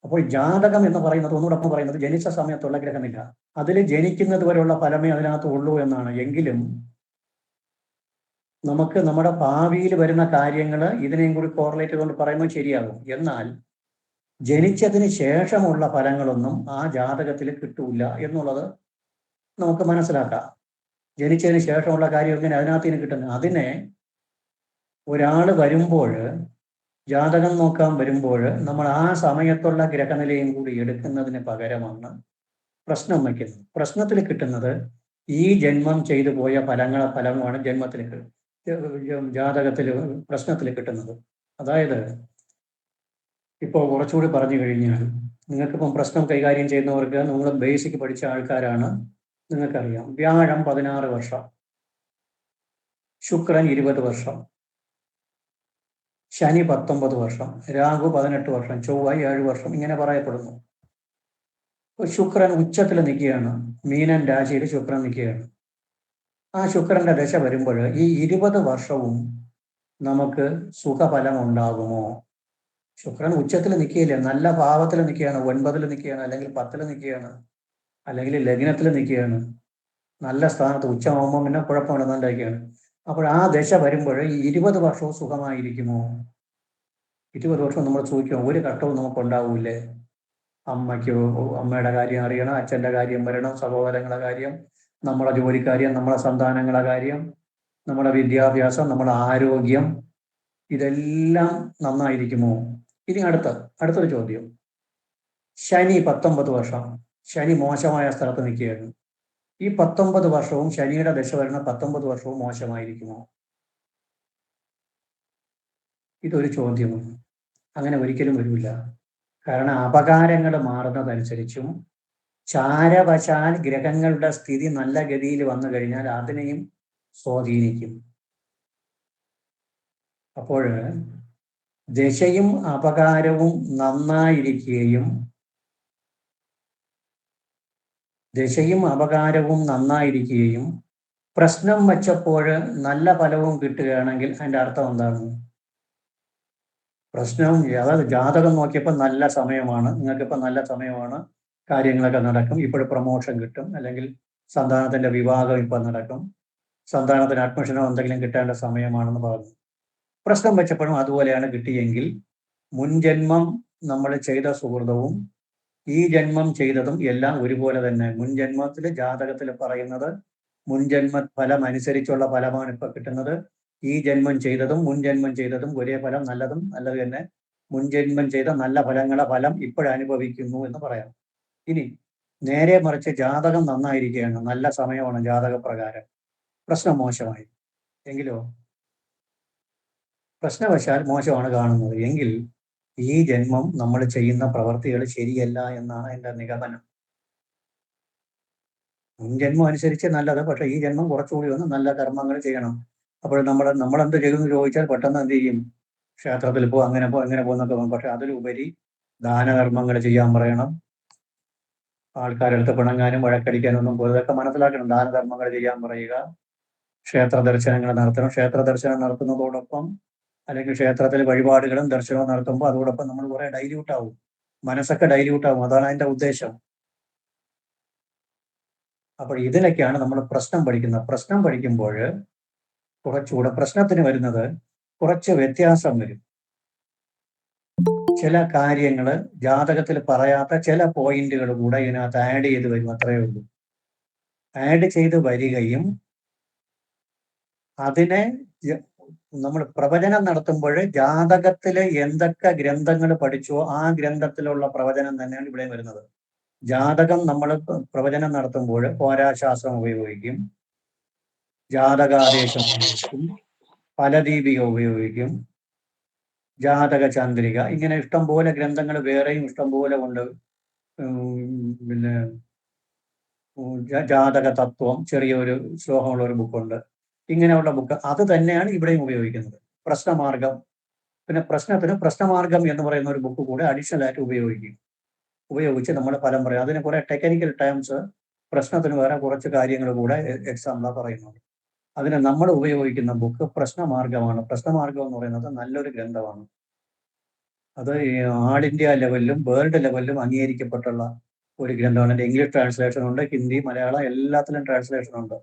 അപ്പോൾ ജാതകം എന്ന് പറയുന്നത്, ഒന്നുകൂടെ പറയുന്നത്, ജനിച്ച സമയത്തുള്ള ഗ്രഹനില, അതിൽ ജനിക്കുന്നത് വരെയുള്ള ഫലമേ അതിനകത്ത് ഉള്ളൂ എന്നാണ്. എങ്കിലും നമുക്ക് നമ്മുടെ ഭാവിയിൽ വരുന്ന കാര്യങ്ങൾ ഇതിനെയും കൂടി കോറിലേറ്റ് ചെയ്തുകൊണ്ട് പറയുമ്പോൾ ശരിയാകും. എന്നാൽ ജനിച്ചതിന് ശേഷമുള്ള ഫലങ്ങളൊന്നും ആ ജാതകത്തിൽ കിട്ടൂല എന്നുള്ളത് നമുക്ക് മനസ്സിലാക്കാം. ജനിച്ചതിന് ശേഷമുള്ള കാര്യം എങ്ങനെ അതിനകത്ത് നിന്ന് കിട്ടുന്നത്? അതിനെ ഒരാൾ വരുമ്പോൾ, ജാതകം നോക്കാൻ വരുമ്പോൾ, നമ്മൾ ആ സമയത്തുള്ള ഗ്രഹനിലയും കൂടി എടുക്കുന്നതിന് പകരമാണ് പ്രശ്നം വയ്ക്കുന്നത്. പ്രശ്നത്തിൽ കിട്ടുന്നത് ഈ ജന്മം ചെയ്തു പോയ ഫലമാണ് ജാതകത്തിൽ പ്രശ്നത്തിൽ കിട്ടുന്നത്. അതായത് ഇപ്പോൾ കുറച്ചുകൂടി പറഞ്ഞു കഴിഞ്ഞാൽ, നിങ്ങൾക്കിപ്പം പ്രശ്നം കൈകാര്യം ചെയ്യുന്നവർക്ക്, നിങ്ങൾ ബേസിക് പഠിച്ച ആൾക്കാരാണ്, നിങ്ങൾക്കറിയാം. വ്യാഴം 16 വർഷം, ശുക്രൻ 20 വർഷം, ശനി 19 വർഷം, രാഹു 18 വർഷം, ചൊവ്വ 7 വർഷം, ഇങ്ങനെ പറയപ്പെടുന്നു. ശുക്രൻ ഉച്ചത്തിൽ നിൽക്കുകയാണ്, മീനൻ രാശിയിൽ ശുക്രൻ നിൽക്കുകയാണ്. ആ ശുക്രന്റെ ദശ വരുമ്പോൾ ഈ 20 വർഷവും നമുക്ക് സുഖഫലം ഉണ്ടാകുമോ? ശുക്രൻ ഉച്ചത്തിൽ നിൽക്കുകയില്ല, നല്ല ഭാവത്തിൽ നിൽക്കുകയാണ്, 9ൽ നിൽക്കുകയാണ്, അല്ലെങ്കിൽ 10ൽ നിൽക്കുകയാണ്, അല്ലെങ്കിൽ ലഗ്നത്തിൽ നിൽക്കുകയാണ്, നല്ല സ്ഥാനത്ത് ഉച്ചമാകുമ്പോൾ പിന്നെ കുഴപ്പമുണ്ടെന്നുണ്ടായിരിക്കുകയാണ്. അപ്പോൾ ആ ദശ വരുമ്പോൾ ഈ 20 വർഷവും സുഖമായിരിക്കുമോ? 20 വർഷം നമ്മൾ സൂക്ഷിക്കുമോ? ഒരു ഘട്ടവും നമുക്ക് ഉണ്ടാവൂലേ? അമ്മയുടെ കാര്യം അറിയണം, അച്ഛൻ്റെ കാര്യം വരണം, സഹോദരങ്ങളുടെ കാര്യം, നമ്മുടെ ജോലിക്കാര്യം, നമ്മുടെ സന്താനങ്ങളുടെ കാര്യം, നമ്മുടെ വിദ്യാഭ്യാസം, നമ്മുടെ ആരോഗ്യം, ഇതെല്ലാം നന്നായിരിക്കുമോ? ഇനി അടുത്തൊരു ചോദ്യം. ശനി 19 വർഷം, ശനി മോശമായ സ്ഥലത്ത് നിൽക്കുകയാണ്. ഈ 19 വർഷവും ശനിയുടെ ദശ വരുന്ന 19 വർഷവും മോശമായിരിക്കുമോ? ഇതൊരു ചോദ്യമാണ്. അങ്ങനെ ഒരിക്കലും വരില്ല. കാരണം അപകാരങ്ങൾ മാറുന്നതനുസരിച്ചും ചാരവശാൽ ഗ്രഹങ്ങളുടെ സ്ഥിതി നല്ല ഗതിയിൽ വന്നു കഴിഞ്ഞാൽ അതിനെയും സ്വാധീനിക്കും. അപ്പോൾ ദശയും അപകാരവും നന്നായിരിക്കുകയും പ്രശ്നം വച്ചപ്പോൾ നല്ല ഫലവും കിട്ടുകയാണെങ്കിൽ അതിൻ്റെ അർത്ഥം എന്താണ്? പ്രശ്നവും, അതായത് ജാതകം നോക്കിയപ്പോൾ നല്ല സമയമാണ്, നിങ്ങൾക്കിപ്പോൾ നല്ല സമയമാണ്, കാര്യങ്ങളൊക്കെ നടക്കും, ഇപ്പോൾ പ്രൊമോഷൻ കിട്ടും, അല്ലെങ്കിൽ സന്താനത്തിന്റെ വിവാഹം ഇപ്പം നടക്കും, സന്താനത്തിന് അഡ്മിഷനോ എന്തെങ്കിലും കിട്ടേണ്ട സമയമാണെന്ന് പറഞ്ഞു. പ്രശ്നം വെച്ചപ്പോഴും അതുപോലെയാണ് കിട്ടിയെങ്കിൽ മുൻജന്മം നമ്മൾ ചെയ്ത സുഹൃതവും ഈ ജന്മം ചെയ്തതും എല്ലാം ഒരുപോലെ തന്നെ. മുൻജന്മത്തിൽ ജാതകത്തിൽ പറയുന്നത് മുൻജന്മ ഫലം അനുസരിച്ചുള്ള ഫലമാണ് ഇപ്പൊ കിട്ടുന്നത്. ഈ ജന്മം ചെയ്തതും മുൻജന്മം ചെയ്തതും ഒരേ ഫലം, നല്ലത് തന്നെ. മുൻജന്മം ചെയ്ത നല്ല ഫലം ഇപ്പോഴനുഭവിക്കുന്നു എന്ന് പറയാം. ഇനി നേരെ മറിച്ച് ജാതകം നന്നായിരിക്കുകയാണ്, നല്ല സമയമാണ് ജാതകപ്രകാരം, പ്രശ്നം മോശമായി എങ്കിലോ, പ്രശ്നവശാൽ മോശമാണ് കാണുന്നത് എങ്കിൽ ഈ ജന്മം നമ്മൾ ചെയ്യുന്ന പ്രവർത്തികൾ ശരിയല്ല എന്നാണ് എൻ്റെ നിഗമനം. മുൻജന്മം അനുസരിച്ച് നല്ലത്, പക്ഷെ ഈ ജന്മം കുറച്ചുകൂടി ഒന്ന് നല്ല കർമ്മങ്ങൾ ചെയ്യണം. അപ്പോൾ നമ്മളെന്ത് ചെയ്യുമെന്ന് ചോദിച്ചാൽ പെട്ടെന്ന് എന്ത് ചെയ്യും? ക്ഷേത്രത്തിൽ അങ്ങനെ പോകുന്നൊക്കെ പോകും. പക്ഷെ അതിലുപരി ദാനകർമ്മങ്ങൾ ചെയ്യാൻ പറയണം. ആൾക്കാരെടുത്ത് പിണങ്ങാനും വഴക്കടിക്കാനും ഒന്നും ഇതൊക്കെ മനസ്സിലാക്കണം. ദാനധർമ്മങ്ങൾ ചെയ്യാൻ പറയുക, ക്ഷേത്ര ദർശനങ്ങൾ നടത്തണം. ക്ഷേത്ര ദർശനം നടത്തുന്നതോടൊപ്പം, അല്ലെങ്കിൽ ക്ഷേത്രത്തിൽ വഴിപാടുകളും ദർശനവും നടത്തുമ്പോൾ അതോടൊപ്പം നമ്മൾ കുറെ ഡൈല്യൂട്ട് ആവും, മനസ്സൊക്കെ ഡൈല്യൂട്ട് ആവും. അതാണ് അതിന്റെ ഉദ്ദേശം. അപ്പോൾ ഇതിനൊക്കെയാണ് നമ്മൾ പ്രശ്നം പഠിക്കുന്നത്. പ്രശ്നം പഠിക്കുമ്പോൾ കുറച്ചുകൂടെ പ്രശ്നത്തിന് വരുന്നത് കുറച്ച് വ്യത്യാസം വരും. ചില കാര്യങ്ങൾ ജാതകത്തിൽ പറയാത്ത ചില പോയിന്റുകൾ കൂടെ ഇതിനകത്ത് ആഡ് ചെയ്ത് വരും, അത്രയേ ഉള്ളൂ. ആഡ് ചെയ്ത് വരികയും അതിനെ നമ്മൾ പ്രവചനം നടത്തുമ്പോൾ ജാതകത്തില് എന്തൊക്കെ ഗ്രന്ഥങ്ങൾ പഠിച്ചോ ആ ഗ്രന്ഥത്തിലുള്ള പ്രവചനം തന്നെയാണ് ഇവിടെ വരുന്നത്. ജാതകം നമ്മൾ പ്രവചനം നടത്തുമ്പോൾ പോരാശാസ്ത്രം ഉപയോഗിക്കും, ജാതകാദേശം ഉപയോഗിക്കും, ഫലദീപിക ഉപയോഗിക്കും, ജാതക ചന്ദ്രിക, ഇങ്ങനെ ഇഷ്ടംപോലെ ഗ്രന്ഥങ്ങൾ വേറെയും ഇഷ്ടംപോലെ ഉണ്ട്. പിന്നെ ജാതക തത്വം ചെറിയൊരു ശ്ലോകമുള്ള ഒരു ബുക്കുണ്ട്. ഇങ്ങനെയുള്ള ബുക്ക് അത് തന്നെയാണ് ഇവിടെയും ഉപയോഗിക്കുന്നത്. പ്രശ്നമാർഗം, പിന്നെ പ്രശ്നത്തിന് പ്രശ്നമാർഗം എന്ന് പറയുന്ന ഒരു ബുക്ക് കൂടെ അഡീഷണൽ ആയിട്ട് ഉപയോഗിച്ച് നമ്മൾ ഫലം പറയും. അതിന് കുറെ ടെക്നിക്കൽ ടേംസ്, പ്രശ്നത്തിന് വേറെ കുറച്ച് കാര്യങ്ങൾ കൂടെ എക്സാമ്പിളാ പറയുന്നുണ്ട്. അതിന് നമ്മൾ ഉപയോഗിക്കുന്ന ബുക്ക് പ്രശ്നമാർഗമാണ്. പ്രശ്നമാർഗം എന്ന് പറയുന്നത് നല്ലൊരു ഗ്രന്ഥമാണ്. അത് ആൾ ഇന്ത്യ ലെവലിലും വേൾഡ് ലെവലിലും അംഗീകരിക്കപ്പെട്ടുള്ള ഒരു ഗ്രന്ഥമാണ്. എൻ്റെ ഇംഗ്ലീഷ് ട്രാൻസ്ലേഷൻ ഉണ്ട്, ഹിന്ദി, മലയാളം എല്ലാത്തിലും ട്രാൻസ്ലേഷൻ ഉണ്ട്.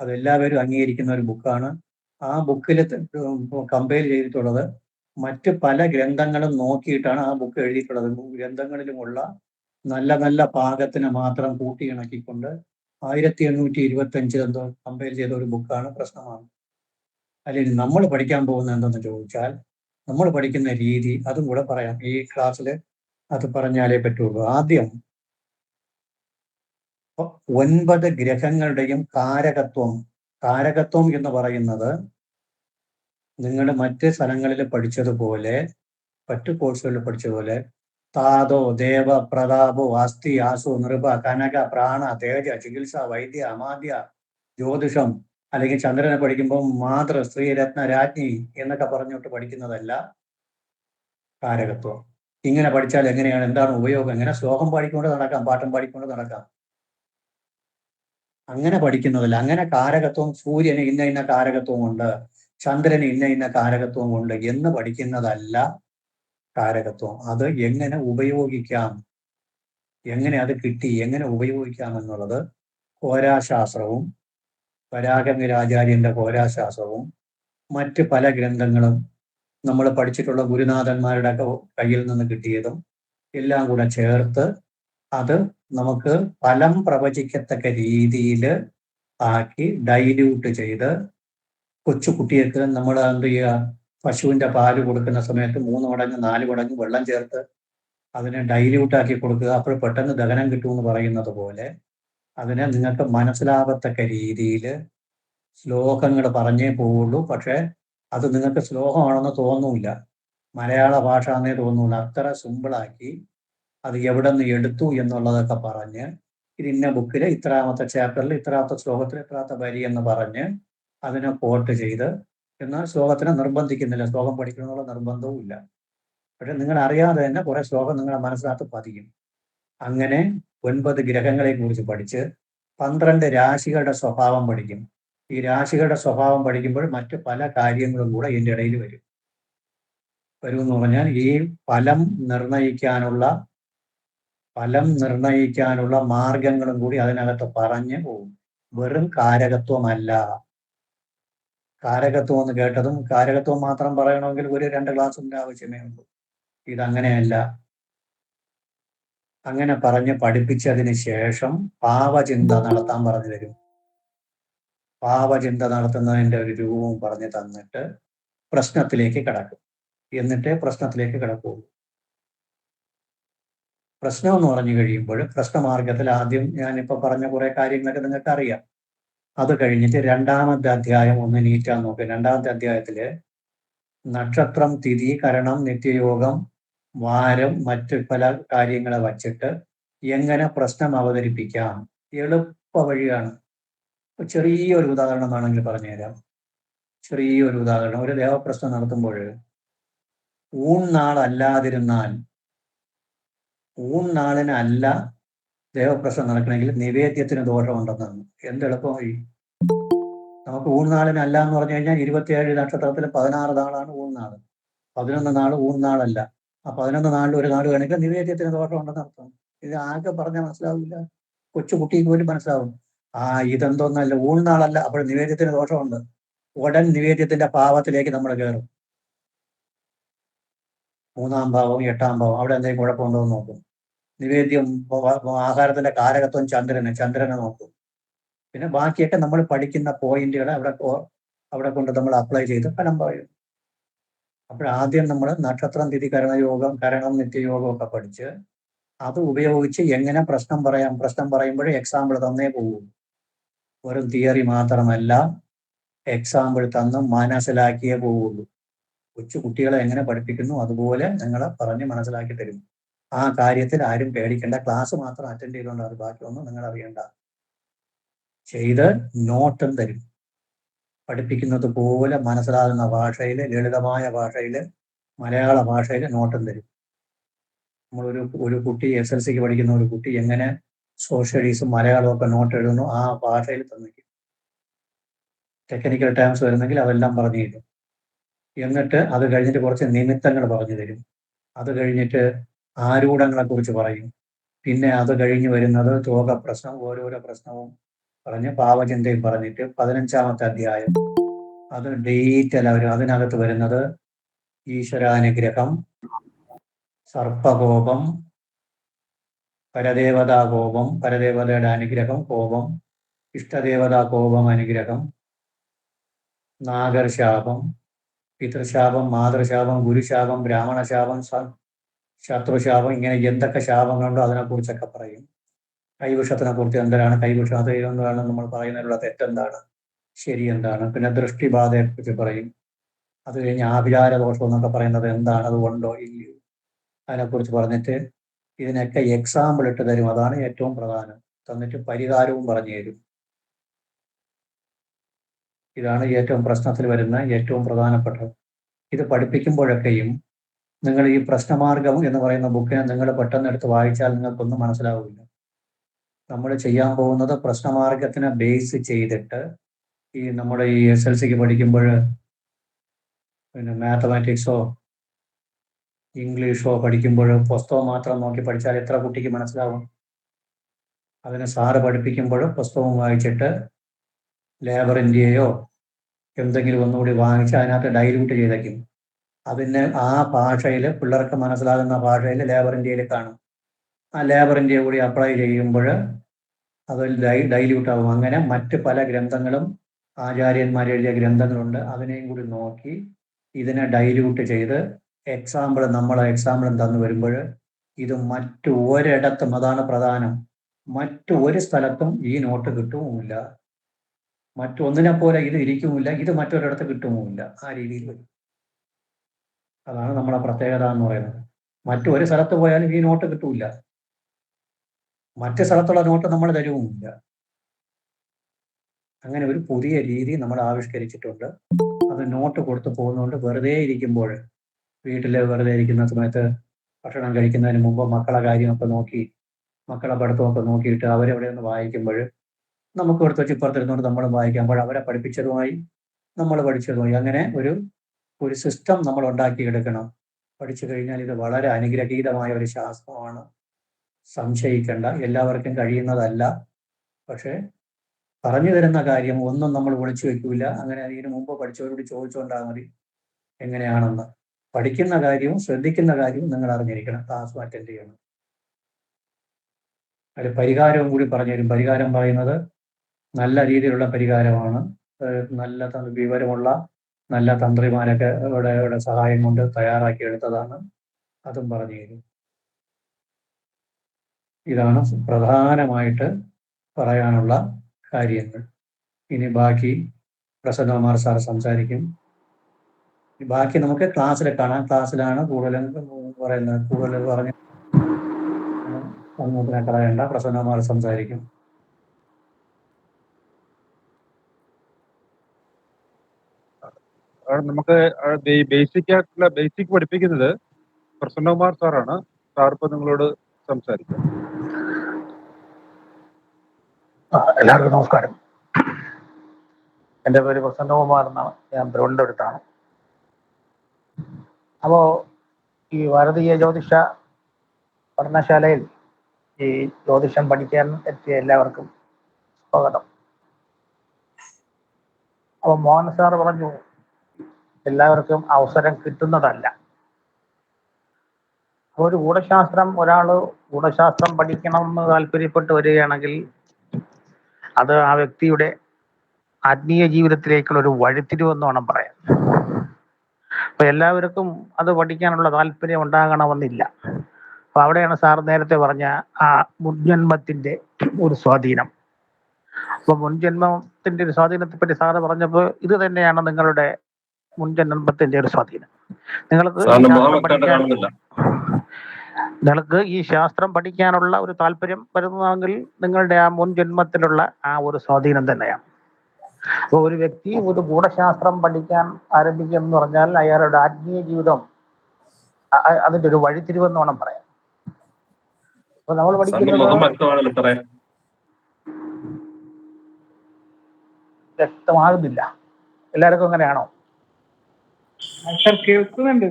അതെല്ലാവരും അംഗീകരിക്കുന്ന ഒരു ബുക്കാണ്. ആ ബുക്കിൽ കമ്പയർ ചെയ്തിട്ടുള്ളത് മറ്റ് പല ഗ്രന്ഥങ്ങളും നോക്കിയിട്ടാണ് ആ ബുക്ക് എഴുതിയിട്ടുള്ളത്. ഗ്രന്ഥങ്ങളിലുമുള്ള നല്ല നല്ല പാകത്തിന് മാത്രം കൂട്ടിയിണക്കിക്കൊണ്ട് 1825 എന്തോ കമ്പയർ ചെയ്ത ഒരു ബുക്കാണ് പ്രശ്നമാണ്. അല്ലെങ്കിൽ നമ്മൾ പഠിക്കാൻ പോകുന്നത് എന്തെന്ന് ചോദിച്ചാൽ, നമ്മൾ പഠിക്കുന്ന രീതി അതും കൂടെ പറയാം. ഈ ക്ലാസ്സിൽ അത് പറഞ്ഞാലേ പറ്റുള്ളൂ. ആദ്യം 9 ഗ്രഹങ്ങളുടെയും കാരകത്വം എന്ന് പറയുന്നത് നിങ്ങൾ മറ്റ് സ്ഥലങ്ങളിൽ പഠിച്ചതുപോലെ, മറ്റു കോഴ്സുകളിൽ പഠിച്ചതുപോലെ താതോ, ദേവ, പ്രതാപോ, അസ്ഥി, ആസു, നൃപ, കനക, പ്രാണ, തേജ, ചികിത്സ, വൈദ്യ, അമാദ്യ, ജ്യോതിഷം, അല്ലെങ്കിൽ ചന്ദ്രനെ പഠിക്കുമ്പോൾ മാതൃ, സ്ത്രീ, രത്ന, രാജ്ഞി എന്നൊക്കെ പറഞ്ഞിട്ട് പഠിക്കുന്നതല്ല കാരകത്വം. ഇങ്ങനെ പഠിച്ചാൽ എങ്ങനെയാണ്, എന്താണ് ഉപയോഗം, എങ്ങനെ ശ്ലോകം പാടിക്കൊണ്ട് നടക്കാം, പാട്ടും പാടിക്കൊണ്ട് നടക്കാം, അങ്ങനെ പഠിക്കുന്നതല്ല. അങ്ങനെ കാരകത്വം, സൂര്യന് ഇന്ന ഇന്ന കാരകത്വം ഉണ്ട്, ചന്ദ്രന് ഇന്ന ഇന്ന കാരകത്വം ഉണ്ട് എന്ന് പഠിക്കുന്നതല്ല കാരകത്വം. അത് എങ്ങനെ ഉപയോഗിക്കാം, എങ്ങനെ അത് കിട്ടി, എങ്ങനെ ഉപയോഗിക്കാം എന്നുള്ളത് കോരാശാസ്ത്രവും വരാഹമിഹിരാചാര്യന്റെ കോരാശാസ്ത്രവും മറ്റ് പല ഗ്രന്ഥങ്ങളും നമ്മൾ പഠിച്ചിട്ടുള്ള ഗുരുനാഥന്മാരുടെ കയ്യിൽ നിന്ന് കിട്ടിയതും എല്ലാം കൂടെ ചേർത്ത് അത് നമുക്ക് ഫലം പ്രവചിക്കത്തക്ക രീതിയിൽ ആക്കി ഡൈല്യൂട്ട് ചെയ്ത് കൊച്ചു കുട്ടികൾക്ക് നമ്മൾ എന്ത് ചെയ്യുക, പശുവിന്റെ പാല് കൊടുക്കുന്ന സമയത്ത് 3 മടങ്ങ് 4 മടങ്ങ് വെള്ളം ചേർത്ത് അതിനെ ഡൈല്യൂട്ടാക്കി കൊടുക്കുക. അപ്പോൾ പെട്ടെന്ന് ദഹനം കിട്ടുമെന്ന് പറയുന്നത് പോലെ അതിനെ നിങ്ങൾക്ക് മനസ്സിലാകത്തക്ക രീതിയിൽ ശ്ലോകങ്ങൾ പറഞ്ഞേ പോവുള്ളൂ. പക്ഷെ അത് നിങ്ങൾക്ക് ശ്ലോകമാണെന്ന് തോന്നൂല, മലയാള ഭാഷ എന്നേ തോന്നൂല. അത്ര സിമ്പിളാക്കി അത് എവിടെ നിന്ന് എടുത്തു എന്നുള്ളതൊക്കെ പറഞ്ഞ് ഇത് ഇന്ന ബുക്കിൽ ഇത്രാമത്തെ ചാപ്റ്ററിൽ ഇത്രാമത്തെ ശ്ലോകത്തിൽ ഇത്രാമത്തെ വരി എന്ന് പറഞ്ഞ് അതിനെ കോട്ട് ചെയ്ത്, എന്നാൽ ശ്ലോകത്തിനെ നിർബന്ധിക്കുന്നില്ല, ശ്ലോകം പഠിക്കണമെന്നുള്ള നിർബന്ധവും ഇല്ല. പക്ഷെ നിങ്ങൾ അറിയാതെ തന്നെ കുറെ ശ്ലോകം നിങ്ങളുടെ മനസ്സിനകത്ത് പതിയും. അങ്ങനെ 9 ഗ്രഹങ്ങളെ കുറിച്ച് പഠിച്ച് 12 രാശികളുടെ സ്വഭാവം പഠിക്കും. ഈ രാശികളുടെ സ്വഭാവം പഠിക്കുമ്പോൾ മറ്റു പല കാര്യങ്ങളും കൂടെ ഇതിൻ്റെ ഇടയിൽ വരുമെന്ന് പറഞ്ഞാൽ ഈ ഫലം നിർണയിക്കാനുള്ള മാർഗങ്ങളും കൂടി അതിനകത്ത് പറഞ്ഞു പോകും. വെറും കാരകത്വമല്ല. കാരകത്വം എന്ന് കേട്ടതും കാരകത്വം മാത്രം പറയണമെങ്കിൽ ഒരു 2 ക്ലാസ്സിന്റെ ആവശ്യമേ ഉള്ളൂ. ഇതങ്ങനെയല്ല. അങ്ങനെ പറഞ്ഞ് പഠിപ്പിച്ചതിന് ശേഷം പാവചിന്ത നടത്താൻ പറഞ്ഞു തരും. പാവചിന്ത നടത്തുന്നതിൻ്റെ ഒരു രൂപവും പറഞ്ഞു തന്നിട്ട് പ്രശ്നത്തിലേക്ക് കിടക്കും. എന്നിട്ടേ പ്രശ്നത്തിലേക്ക് കിടക്കുള്ളൂ. പ്രശ്നം എന്ന് പറഞ്ഞു കഴിയുമ്പോൾ പ്രശ്നമാർഗത്തിൽ ആദ്യം ഞാനിപ്പോൾ പറഞ്ഞ കുറെ കാര്യങ്ങളൊക്കെ നിങ്ങൾക്ക് അറിയാം. അത് കഴിഞ്ഞിട്ട് 2ാമത്തെ അധ്യായം ഒന്ന് നീറ്റാൻ നോക്കുക. 2ാമത്തെ അധ്യായത്തില് നക്ഷത്രം, തിഥി, കരണം, നിത്യയോഗം, വാരം, മറ്റ് പല കാര്യങ്ങളെ വച്ചിട്ട് എങ്ങനെ പ്രശ്നം അവതരിപ്പിക്കാം, എളുപ്പ വഴിയാണ്. ചെറിയൊരു ഉദാഹരണം വേണമെങ്കിൽ പറഞ്ഞുതരാം. ചെറിയൊരു ഉദാഹരണം. ഒരു ദേവപ്രശ്നം നടത്തുമ്പോൾ ഊൺനാളിനല്ല ദേവപ്രശ്നം നടക്കണമെങ്കിൽ നിവേദ്യത്തിന് ദോഷമുണ്ടെന്നാണ്. എന്തെളുപ്പമായി. നമുക്ക് ഊൺനാളിനല്ല എന്ന് പറഞ്ഞു കഴിഞ്ഞാൽ 27 നക്ഷത്രത്തിൽ 16 നാളാണ് ഊൺനാൾ, 11 നാൾ ഊൺനാളല്ല. ആ 11 നാളിൽ ഒരു നാൾ വേണമെങ്കിൽ നിവേദ്യത്തിന് ദോഷമുണ്ടെന്ന് അർത്ഥം. ഇത് ആകെ പറഞ്ഞാൽ മനസ്സിലാവില്ല, കൊച്ചുകുട്ടിക്ക് പോലും മനസ്സിലാവും. ഇതെന്തോന്നല്ല, ഊൺനാളല്ല, അപ്പോൾ നിവേദ്യത്തിന് ദോഷമുണ്ട്. ഉടൻ നിവേദ്യത്തിന്റെ പാവത്തിലേക്ക് നമ്മൾ കയറും. 3ാം ഭാവം 8ാം ഭാവം അവിടെ എന്തെങ്കിലും കുഴപ്പമുണ്ടോ എന്ന് നോക്കും. നിവേദ്യം ആഹാരത്തിന്റെ കാരകത്വം ചന്ദ്രനെ നോക്കും. പിന്നെ ബാക്കിയൊക്കെ നമ്മൾ പഠിക്കുന്ന പോയിന്റുകൾ അവിടെ അവിടെ കൊണ്ട് നമ്മൾ അപ്ലൈ ചെയ്ത് ഫലം പറയും. അപ്പോഴാദ്യം നമ്മൾ നക്ഷത്രം, തിഥി, കരണയോഗം, കരണം, നിത്യയോഗം ഒക്കെ പഠിച്ച് അത് ഉപയോഗിച്ച് എങ്ങനെ പ്രശ്നം പറയാം. പ്രശ്നം പറയുമ്പോഴേ എക്സാമ്പിൾ തന്നേ പോകും. വെറും തിയറി മാത്രമല്ല, എക്സാമ്പിൾ തന്നും മനസ്സിലാക്കിയേ പോവുള്ളൂ. കൊച്ചു കുട്ടികളെ എങ്ങനെ പഠിപ്പിക്കുന്നു അതുപോലെ നിങ്ങൾ പറഞ്ഞ് മനസ്സിലാക്കി തരും. ആ കാര്യത്തിൽ ആരും പേടിക്കേണ്ട. ക്ലാസ് മാത്രം അറ്റൻഡ് ചെയ്തുകൊണ്ട് അത് ബാക്കിയൊന്നും നിങ്ങൾ അറിയണ്ട. ചെയ്ത് നോട്ടും തരും. പഠിപ്പിക്കുന്നത് പോലെ മനസ്സിലാകുന്ന ഭാഷയിൽ, ലളിതമായ ഭാഷയിൽ, മലയാള ഭാഷയിൽ നോട്ടും തരും. ഒരു കുട്ടി SLCക്ക് പഠിക്കുന്ന ഒരു കുട്ടി എങ്ങനെ സോഷ്യലീസും മലയാളവും ഒക്കെ നോട്ട് എഴുതുന്നു ആ ഭാഷയിൽ തന്നിരിക്കും. ടെക്നിക്കൽ ടേംസ് വരുന്നെങ്കിൽ അതെല്ലാം പറഞ്ഞു തരും. എന്നിട്ട് അത് കഴിഞ്ഞിട്ട് കുറച്ച് നിമിത്തങ്ങൾ പറഞ്ഞു തരും. അത് കഴിഞ്ഞിട്ട് ആരൂഢങ്ങളെ കുറിച്ച് പറയും. പിന്നെ അത് കഴിഞ്ഞ് വരുന്നത് തോക പ്രശ്നം, ഓരോരോ പ്രശ്നവും പറഞ്ഞ് പാവചിന്തയും പറഞ്ഞിട്ട് 15ാമത്തെ അധ്യായം അത് ഡീറ്റെയിൽ വരും. അതിനകത്ത് വരുന്നത് ഈശ്വരാനുഗ്രഹം, സർപ്പകോപം, പരദേവതാ കോപം, പരദേവതയുടെ അനുഗ്രഹം, കോപം, ഇഷ്ടദേവതാ കോപം, അനുഗ്രഹം, നാഗർശാപം, പിതൃശാപം, മാതൃശാപം, ഗുരുശാപം, ബ്രാഹ്മണശാപം, ശത്രുശാപം, ഇങ്ങനെ എന്തൊക്കെ ശാപങ്ങളുണ്ടോ അതിനെക്കുറിച്ചൊക്കെ പറയും. കൈവിഷത്തിനെ കുറിച്ച് എന്താണ് കൈവിഷം, അത് എന്താണ് നമ്മൾ പറയുന്നതിലുള്ള തെറ്റെന്താണ്, ശരി എന്താണ്. പിന്നെ ദൃഷ്ടിബാധയെ കുറിച്ച് പറയും. അത് കഴിഞ്ഞ് ആഭിചാര ദോഷം എന്നൊക്കെ പറയുന്നത് എന്താണ്, അത് ഉണ്ടോ ഇല്ലയോ, അതിനെക്കുറിച്ച് പറഞ്ഞിട്ട് ഇതിനൊക്കെ എക്സാമ്പിൾ ഇട്ട് തരും. അതാണ് ഏറ്റവും പ്രധാനം. തന്നിട്ട് പരിഹാരവും പറഞ്ഞു തരും. ഇതാണ് ഏറ്റവും പ്രശ്നത്തിൽ വരുന്ന ഏറ്റവും പ്രധാനപ്പെട്ടത്. ഇത് പഠിപ്പിക്കുമ്പോഴൊക്കെയും നിങ്ങൾ ഈ പ്രശ്നമാർഗം എന്ന് പറയുന്ന ബുക്കിനെ നിങ്ങൾ പെട്ടെന്ന് എടുത്ത് വായിച്ചാൽ നിങ്ങൾക്കൊന്നും മനസ്സിലാവില്ല. നമ്മൾ ചെയ്യാൻ പോകുന്നത് പ്രശ്നമാർഗത്തിനെ ബേസ് ചെയ്തിട്ട് ഈ നമ്മുടെ ഈ SLCക്ക് പഠിക്കുമ്പോൾ പിന്നെ മാത്തമാറ്റിക്സോ ഇംഗ്ലീഷോ പഠിക്കുമ്പോൾ പുസ്തകം മാത്രം നോക്കി പഠിച്ചാൽ എത്ര കുട്ടിക്ക് മനസ്സിലാവും? അതിന് സാറ് പഠിപ്പിക്കുമ്പോൾ പുസ്തകം വായിച്ചിട്ട് ലേബർ ഇന്ത്യയോ എന്തെങ്കിലും ഒന്നുകൂടി വാങ്ങിച്ച് അതിനകത്ത് ഡൈല്യൂട്ട് ചെയ്തേക്കും. അതിന് ആ ഭാഷയിൽ പിള്ളേർക്ക് മനസ്സിലാകുന്ന ഭാഷയിൽ ലേബർ ഇന്ത്യയിൽ കാണും. ആ ലേബർ ഇന്ത്യ കൂടി അപ്ലൈ ചെയ്യുമ്പോൾ അത് ഡൈല്യൂട്ട് ആകും. അങ്ങനെ മറ്റ് പല ഗ്രന്ഥങ്ങളും ആചാര്യന്മാർ എഴുതിയ ഗ്രന്ഥങ്ങളുണ്ട്. അതിനെയും കൂടി നോക്കി ഇതിനെ ഡൈല്യൂട്ട് ചെയ്ത് നമ്മളെ എക്സാമ്പിളും തന്നു വരുമ്പോൾ ഇത് മറ്റു ഒരിടത്തും, അതാണ് പ്രധാനം, മറ്റു ഒരു സ്ഥലത്തും ഈ നോട്ട് കിട്ടുമില്ല. മറ്റൊന്നിനെ പോലെ ഇത് ഇരിക്കുമില്ല, ഇത് മറ്റൊരിടത്ത് കിട്ടുമില്ല. ആ രീതിയിൽ വരും. അതാണ് നമ്മളെ പ്രത്യേകത എന്ന് പറയുന്നത്. മറ്റൊരു സ്ഥലത്ത് പോയാലും ഈ നോട്ട് കിട്ടൂല, മറ്റു സ്ഥലത്തുള്ള നോട്ട് നമ്മൾ തരുവുമില്ല. അങ്ങനെ ഒരു പുതിയ രീതി നമ്മൾ ആവിഷ്കരിച്ചിട്ടുണ്ട്. അത് നോട്ട് കൊടുത്തു പോകുന്നതുകൊണ്ട് വെറുതെ ഇരിക്കുമ്പോൾ, വീട്ടിൽ വെറുതെ ഇരിക്കുന്ന സമയത്ത് ഭക്ഷണം കഴിക്കുന്നതിന് മുമ്പ് മക്കളെ കാര്യമൊക്കെ നോക്കി, മക്കളെ പഠിത്തമൊക്കെ നോക്കിയിട്ട് അവരെവിടെ ഒന്ന് വായിക്കുമ്പോൾ നമുക്ക് എടുത്ത് വെച്ച് ഇപ്പുറത്തിരുന്നുകൊണ്ട് നമ്മൾ വായിക്കുമ്പോൾ അവരെ പഠിപ്പിച്ചതുമായി നമ്മൾ പഠിച്ചതുമായി അങ്ങനെ ഒരു സിസ്റ്റം നമ്മൾ ഉണ്ടാക്കിയെടുക്കണം. പഠിച്ചു കഴിഞ്ഞാൽ ഇത് വളരെ അനുഗ്രഹീതമായ ഒരു ശാസ്ത്രമാണ്. സംശയിക്കേണ്ട. എല്ലാവർക്കും കഴിയുന്നതല്ല. പക്ഷെ പറഞ്ഞു തരുന്ന കാര്യം ഒന്നും നമ്മൾ ഒളിച്ചു വെക്കൂല. അങ്ങനെ അതിന് മുമ്പ് പഠിച്ചവരോട് ചോദിച്ചുകൊണ്ടാൽ മതി എങ്ങനെയാണെന്ന്. പഠിക്കുന്ന കാര്യവും ശ്രദ്ധിക്കുന്ന കാര്യവും നിങ്ങൾ അറിഞ്ഞിരിക്കണം. ക്ലാസ് അറ്റൻഡ് ചെയ്യണം. അതിൽ പരിഹാരവും കൂടി പറഞ്ഞു തരും. പരിഹാരം പറയുന്നത് നല്ല രീതിയിലുള്ള പരിഹാരമാണ്. നല്ല വിവരമുള്ള നല്ല തന്ത്രിമാരൊക്കെ ഇവിടെ സഹായം കൊണ്ട് തയ്യാറാക്കി എടുത്തതാണ്. അതും പറഞ്ഞു തരും. ഇതാണ് പ്രധാനമായിട്ട് പറയാനുള്ള കാര്യങ്ങൾ. ഇനി ബാക്കി പ്രസന്നകുമാർ സാർ സംസാരിക്കും. ബാക്കി നമുക്ക് ക്ലാസ്സിൽ കാണാം. ക്ലാസ്സിലാണ് കൂടുതലും പറയുന്നത്. കൂടുതൽ പറഞ്ഞ് സമൂഹത്തിനെ കളയണ്ട. പ്രസന്നകുമാർ സംസാരിക്കും. നമുക്ക് ബേസിക് പഠിപ്പിക്കുന്നത് പ്രസന്നകുമാർ സാറാണ്. സാർ ഇപ്പൊ നിങ്ങളോട് സംസാരിക്കാം. എല്ലാവർക്കും നമസ്കാരം. എൻ്റെ പേര് പ്രസന്നകുമാർ എന്നാണ്. ഞാൻ തിരുവനന്തപുരത്താണ്. അപ്പോൾ ഈ ഭാരതീയ ജ്യോതിഷ പഠനശാലയിൽ ഈ ജ്യോതിഷം പഠിക്കാൻ എത്തിയ എല്ലാവർക്കും സ്വാഗതം. അപ്പോൾ മോഹൻ സാർ പറഞ്ഞു എല്ലാവർക്കും അവസരം കിട്ടുന്നതല്ല. അപ്പോൾ ഒരു ഒരാൾ ഗൂഢശാസ്ത്രം പഠിക്കണം എന്ന് താല്പര്യപ്പെട്ട് വരികയാണെങ്കിൽ അത് ആ വ്യക്തിയുടെ ആത്മീയ ജീവിതത്തിലേക്കുള്ള ഒരു വഴിത്തിരിവെന്ന് വേണം പറയാൻ. അപ്പൊ എല്ലാവർക്കും അത് പഠിക്കാനുള്ള താല്പര്യം ഉണ്ടാകണമെന്നില്ല. അപ്പൊ അവിടെയാണ് സാർ നേരത്തെ പറഞ്ഞ ആ മുൻജന്മത്തിന്റെ ഒരു സ്വാധീനം. അപ്പൊ മുൻജന്മത്തിന്റെ ഒരു സ്വാധീനത്തെ പറ്റി സാറ് പറഞ്ഞപ്പോൾ ഇത് തന്നെയാണ് നിങ്ങളുടെ മുൻജന്മത്തിന്റെ ഒരു സ്വാധീനം. നിങ്ങൾക്ക് ഈ ശാസ്ത്രം പഠിക്കാൻ നിങ്ങൾക്ക് ഈ ശാസ്ത്രം പഠിക്കാനുള്ള ഒരു താല്പര്യം വരുന്നതെങ്കിൽ നിങ്ങളുടെ ആ മുൻജന്മത്തിലുള്ള ആ ഒരു സ്വാധീനം തന്നെയാണ്. അപ്പോൾ ഒരു വ്യക്തി ഒരു ഗൂഢശാസ്ത്രം പഠിക്കാൻ ആരംഭിക്കുക എന്ന് പറഞ്ഞാൽ അയാളുടെ ആത്മീയ ജീവിതം അതിന്റെ ഒരു വഴിത്തിരിവെന്ന് വേണം പറയാം. അപ്പൊ നമ്മൾ പഠിക്കുന്നത് വ്യക്തമാകുന്നില്ല. എല്ലാവർക്കും അങ്ങനെയാണോ? കേൾക്കുന്നുണ്ട്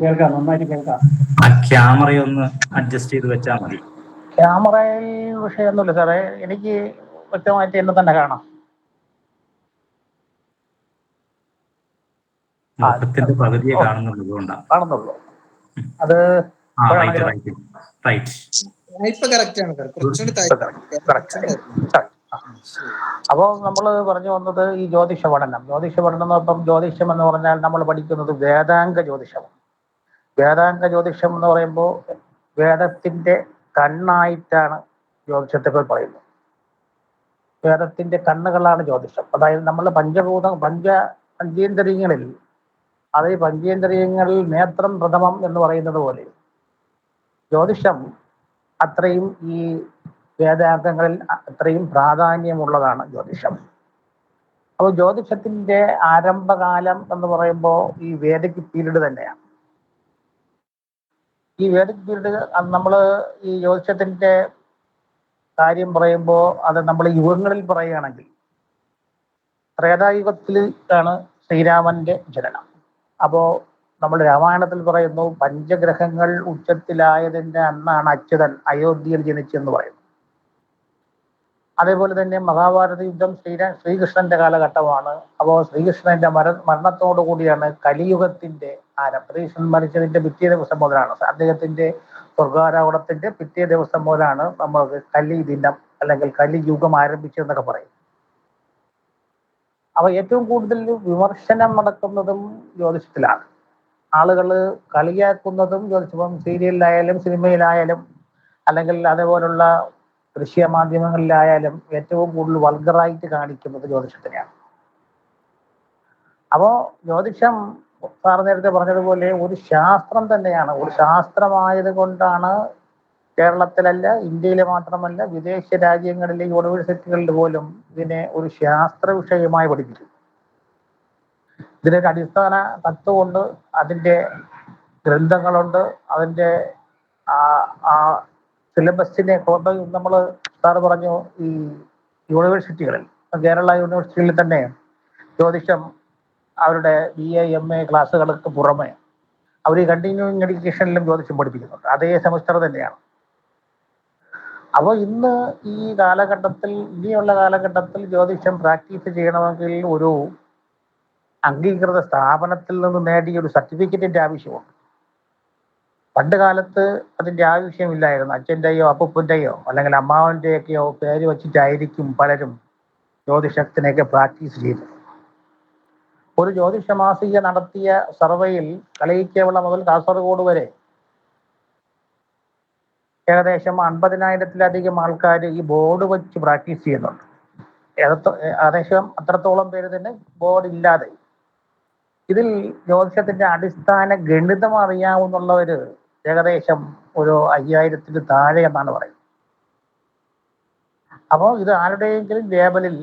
കേൾക്കാം, നന്നായിട്ട് കേൾക്കാം. ആ ക്യാമറയൊന്ന് അഡ്ജസ്റ്റ് ചെയ്ത് വെച്ചാൽ മതി. ക്യാമറയിൽ വിഷയമൊന്നുമില്ല സാറേ, എനിക്ക് വ്യക്തമായിട്ട് എന്നെ തന്നെ കാണാം. മുഖത്തിന്റെ പകുതിയെ കാണുന്നുള്ളൂ. അത് അപ്പോ നമ്മൾ പറഞ്ഞു വന്നത് ഈ ജ്യോതിഷ പഠനം എന്നപ്പം ജ്യോതിഷം എന്ന് പറഞ്ഞാൽ നമ്മൾ പഠിക്കുന്നത് വേദാംഗ ജ്യോതിഷമാണ്. വേദാംഗ ജ്യോതിഷം എന്ന് പറയുമ്പോൾ വേദത്തിന്റെ കണ്ണായിട്ടാണ് ജ്യോതിഷത്തെ പറയുന്നത്. വേദത്തിന്റെ കണ്ണുകളാണ് ജ്യോതിഷം. അതായത് നമ്മൾ പഞ്ചേന്ദ്രിയങ്ങളിൽ അതേ പഞ്ചേന്ദ്രിയങ്ങളിൽ നേത്രം പ്രഥമം എന്ന് പറയുന്നത് പോലെ ജ്യോതിഷം അത്രയും ഈ വേദാംഗങ്ങളിൽ അത്രയും പ്രാധാന്യമുള്ളതാണ് ജ്യോതിഷം. അപ്പോൾ ജ്യോതിഷത്തിന്റെ ആരംഭകാലം എന്ന് പറയുമ്പോൾ ഈ വേദിക് പീരീഡ് തന്നെയാണ്. ഈ വേദിക് പീരീഡ് നമ്മൾ ഈ ജ്യോതിഷത്തിന്റെ കാര്യം പറയുമ്പോൾ അത് നമ്മൾ യുഗങ്ങളിൽ പറയുകയാണെങ്കിൽ ത്രേതായുഗത്തിൽ ആണ് ശ്രീരാമന്റെ ജനനം. അപ്പോൾ നമ്മൾ രാമായണത്തിൽ പറയുന്നു പഞ്ചഗ്രഹങ്ങൾ ഉച്ചത്തിലായതിന്റെ അന്നാണ് അച്യുതൻ അയോധ്യയിൽ ജനിച്ചെന്ന് പറയുന്നു. അതേപോലെ തന്നെ മഹാഭാരത യുദ്ധം ശ്രീകൃഷ്ണന്റെ കാലഘട്ടമാണ്. അപ്പോൾ ശ്രീകൃഷ്ണന്റെ മരണത്തോടു കൂടിയാണ് കലിയുഗത്തിന്റെ ആരംഭം. ശ്രീകൃഷ്ണൻ മരിച്ചതിന്റെ പിറ്റേ ദിവസം മുതലാണ്, അദ്ദേഹത്തിന്റെ സ്വർഗാരോഹണത്തിന്റെ പിറ്റേ ദിവസം മുതലാണ് നമുക്ക് കലി ദിനം അല്ലെങ്കിൽ കലിയുഗം ആരംഭിച്ചതെന്നൊക്കെ പറയും. അപ്പൊ ഏറ്റവും കൂടുതൽ വിമർശനം നടക്കുന്നതും ജ്യോതിഷത്തിലാണ്. ആളുകൾ കളിയാക്കുന്നതും ജ്യോതിഷം, സീരിയലിലായാലും സിനിമയിലായാലും അല്ലെങ്കിൽ അതേപോലുള്ള ദൃശ്യ മാധ്യമങ്ങളിലായാലും ഏറ്റവും കൂടുതൽ വൾഗറായിട്ട് കാണിക്കുന്നത് ജ്യോതിഷത്തിനെയാണ്. അപ്പോ ജ്യോതിഷം സാർ നേരത്തെ പറഞ്ഞതുപോലെ ഒരു ശാസ്ത്രം തന്നെയാണ്. ഒരു ശാസ്ത്രമായത് കൊണ്ടാണ് കേരളത്തിലല്ല, ഇന്ത്യയിലെ മാത്രമല്ല, വിദേശ രാജ്യങ്ങളിലെ യൂണിവേഴ്സിറ്റികളിൽ പോലും ഇതിനെ ഒരു ശാസ്ത്ര വിഷയമായി പഠിപ്പിച്ചു. ഇതിനൊരു അടിസ്ഥാന തത്വമുണ്ട്, അതിൻ്റെ ഗ്രന്ഥങ്ങളുണ്ട്, അതിൻ്റെ സിലബസിനെ നമ്മൾ സാറ് പറഞ്ഞു ഈ യൂണിവേഴ്സിറ്റികളിൽ, കേരള യൂണിവേഴ്സിറ്റിയിൽ തന്നെ ജ്യോതിഷം അവരുടെ BA MA ക്ലാസ്സുകൾക്ക് പുറമെ അവർ കണ്ടിന്യൂയിങ് എഡ്യൂക്കേഷനിലും ജ്യോതിഷം പഠിപ്പിക്കുന്നുണ്ട്. അതേ സെമസ്റ്റർ തന്നെയാണ്. അപ്പോൾ ഇന്ന് ഈ കാലഘട്ടത്തിൽ, ഇനിയുള്ള കാലഘട്ടത്തിൽ ജ്യോതിഷം പ്രാക്ടീസ് ചെയ്യണമെങ്കിൽ ഒരു അംഗീകൃത സ്ഥാപനത്തിൽ നിന്ന് നേടിയ ഒരു സർട്ടിഫിക്കറ്റിന്റെ ആവശ്യമുണ്ട്. പണ്ട് കാലത്ത് അതിന്റെ ആവശ്യമില്ലായിരുന്നു. അച്ഛൻ്റെയോ അപ്പൂപ്പൻ്റെയോ അല്ലെങ്കിൽ അമ്മാവൻ്റെയൊക്കെയോ പേര് വച്ചിട്ടായിരിക്കും പലരും ജ്യോതിഷത്തിനെയൊക്കെ പ്രാക്ടീസ് ചെയ്തത്. ഒരു ജ്യോതിഷ മാസിക നടത്തിയ സർവേയിൽ കളയിക്കേവള മുതൽ കാസർഗോഡ് വരെ ഏകദേശം 50,000-ലധികം ആൾക്കാർ ഈ ബോർഡ് വെച്ച് പ്രാക്ടീസ് ചെയ്യുന്നുണ്ട്. ഏകദേശം അത്രത്തോളം പേര് തന്നെ ബോർഡ് ഇല്ലാതെ. ഇതിൽ ജ്യോതിഷത്തിന്റെ അടിസ്ഥാന ഗണിതം അറിയാവുന്നുള്ളവർ ഏകദേശം ഒരു 5,000-ന് താഴെ എന്നാണ് പറയുന്നത്. അപ്പോൾ ഇത് ആരുടെയെങ്കിലും ലേബലിൽ,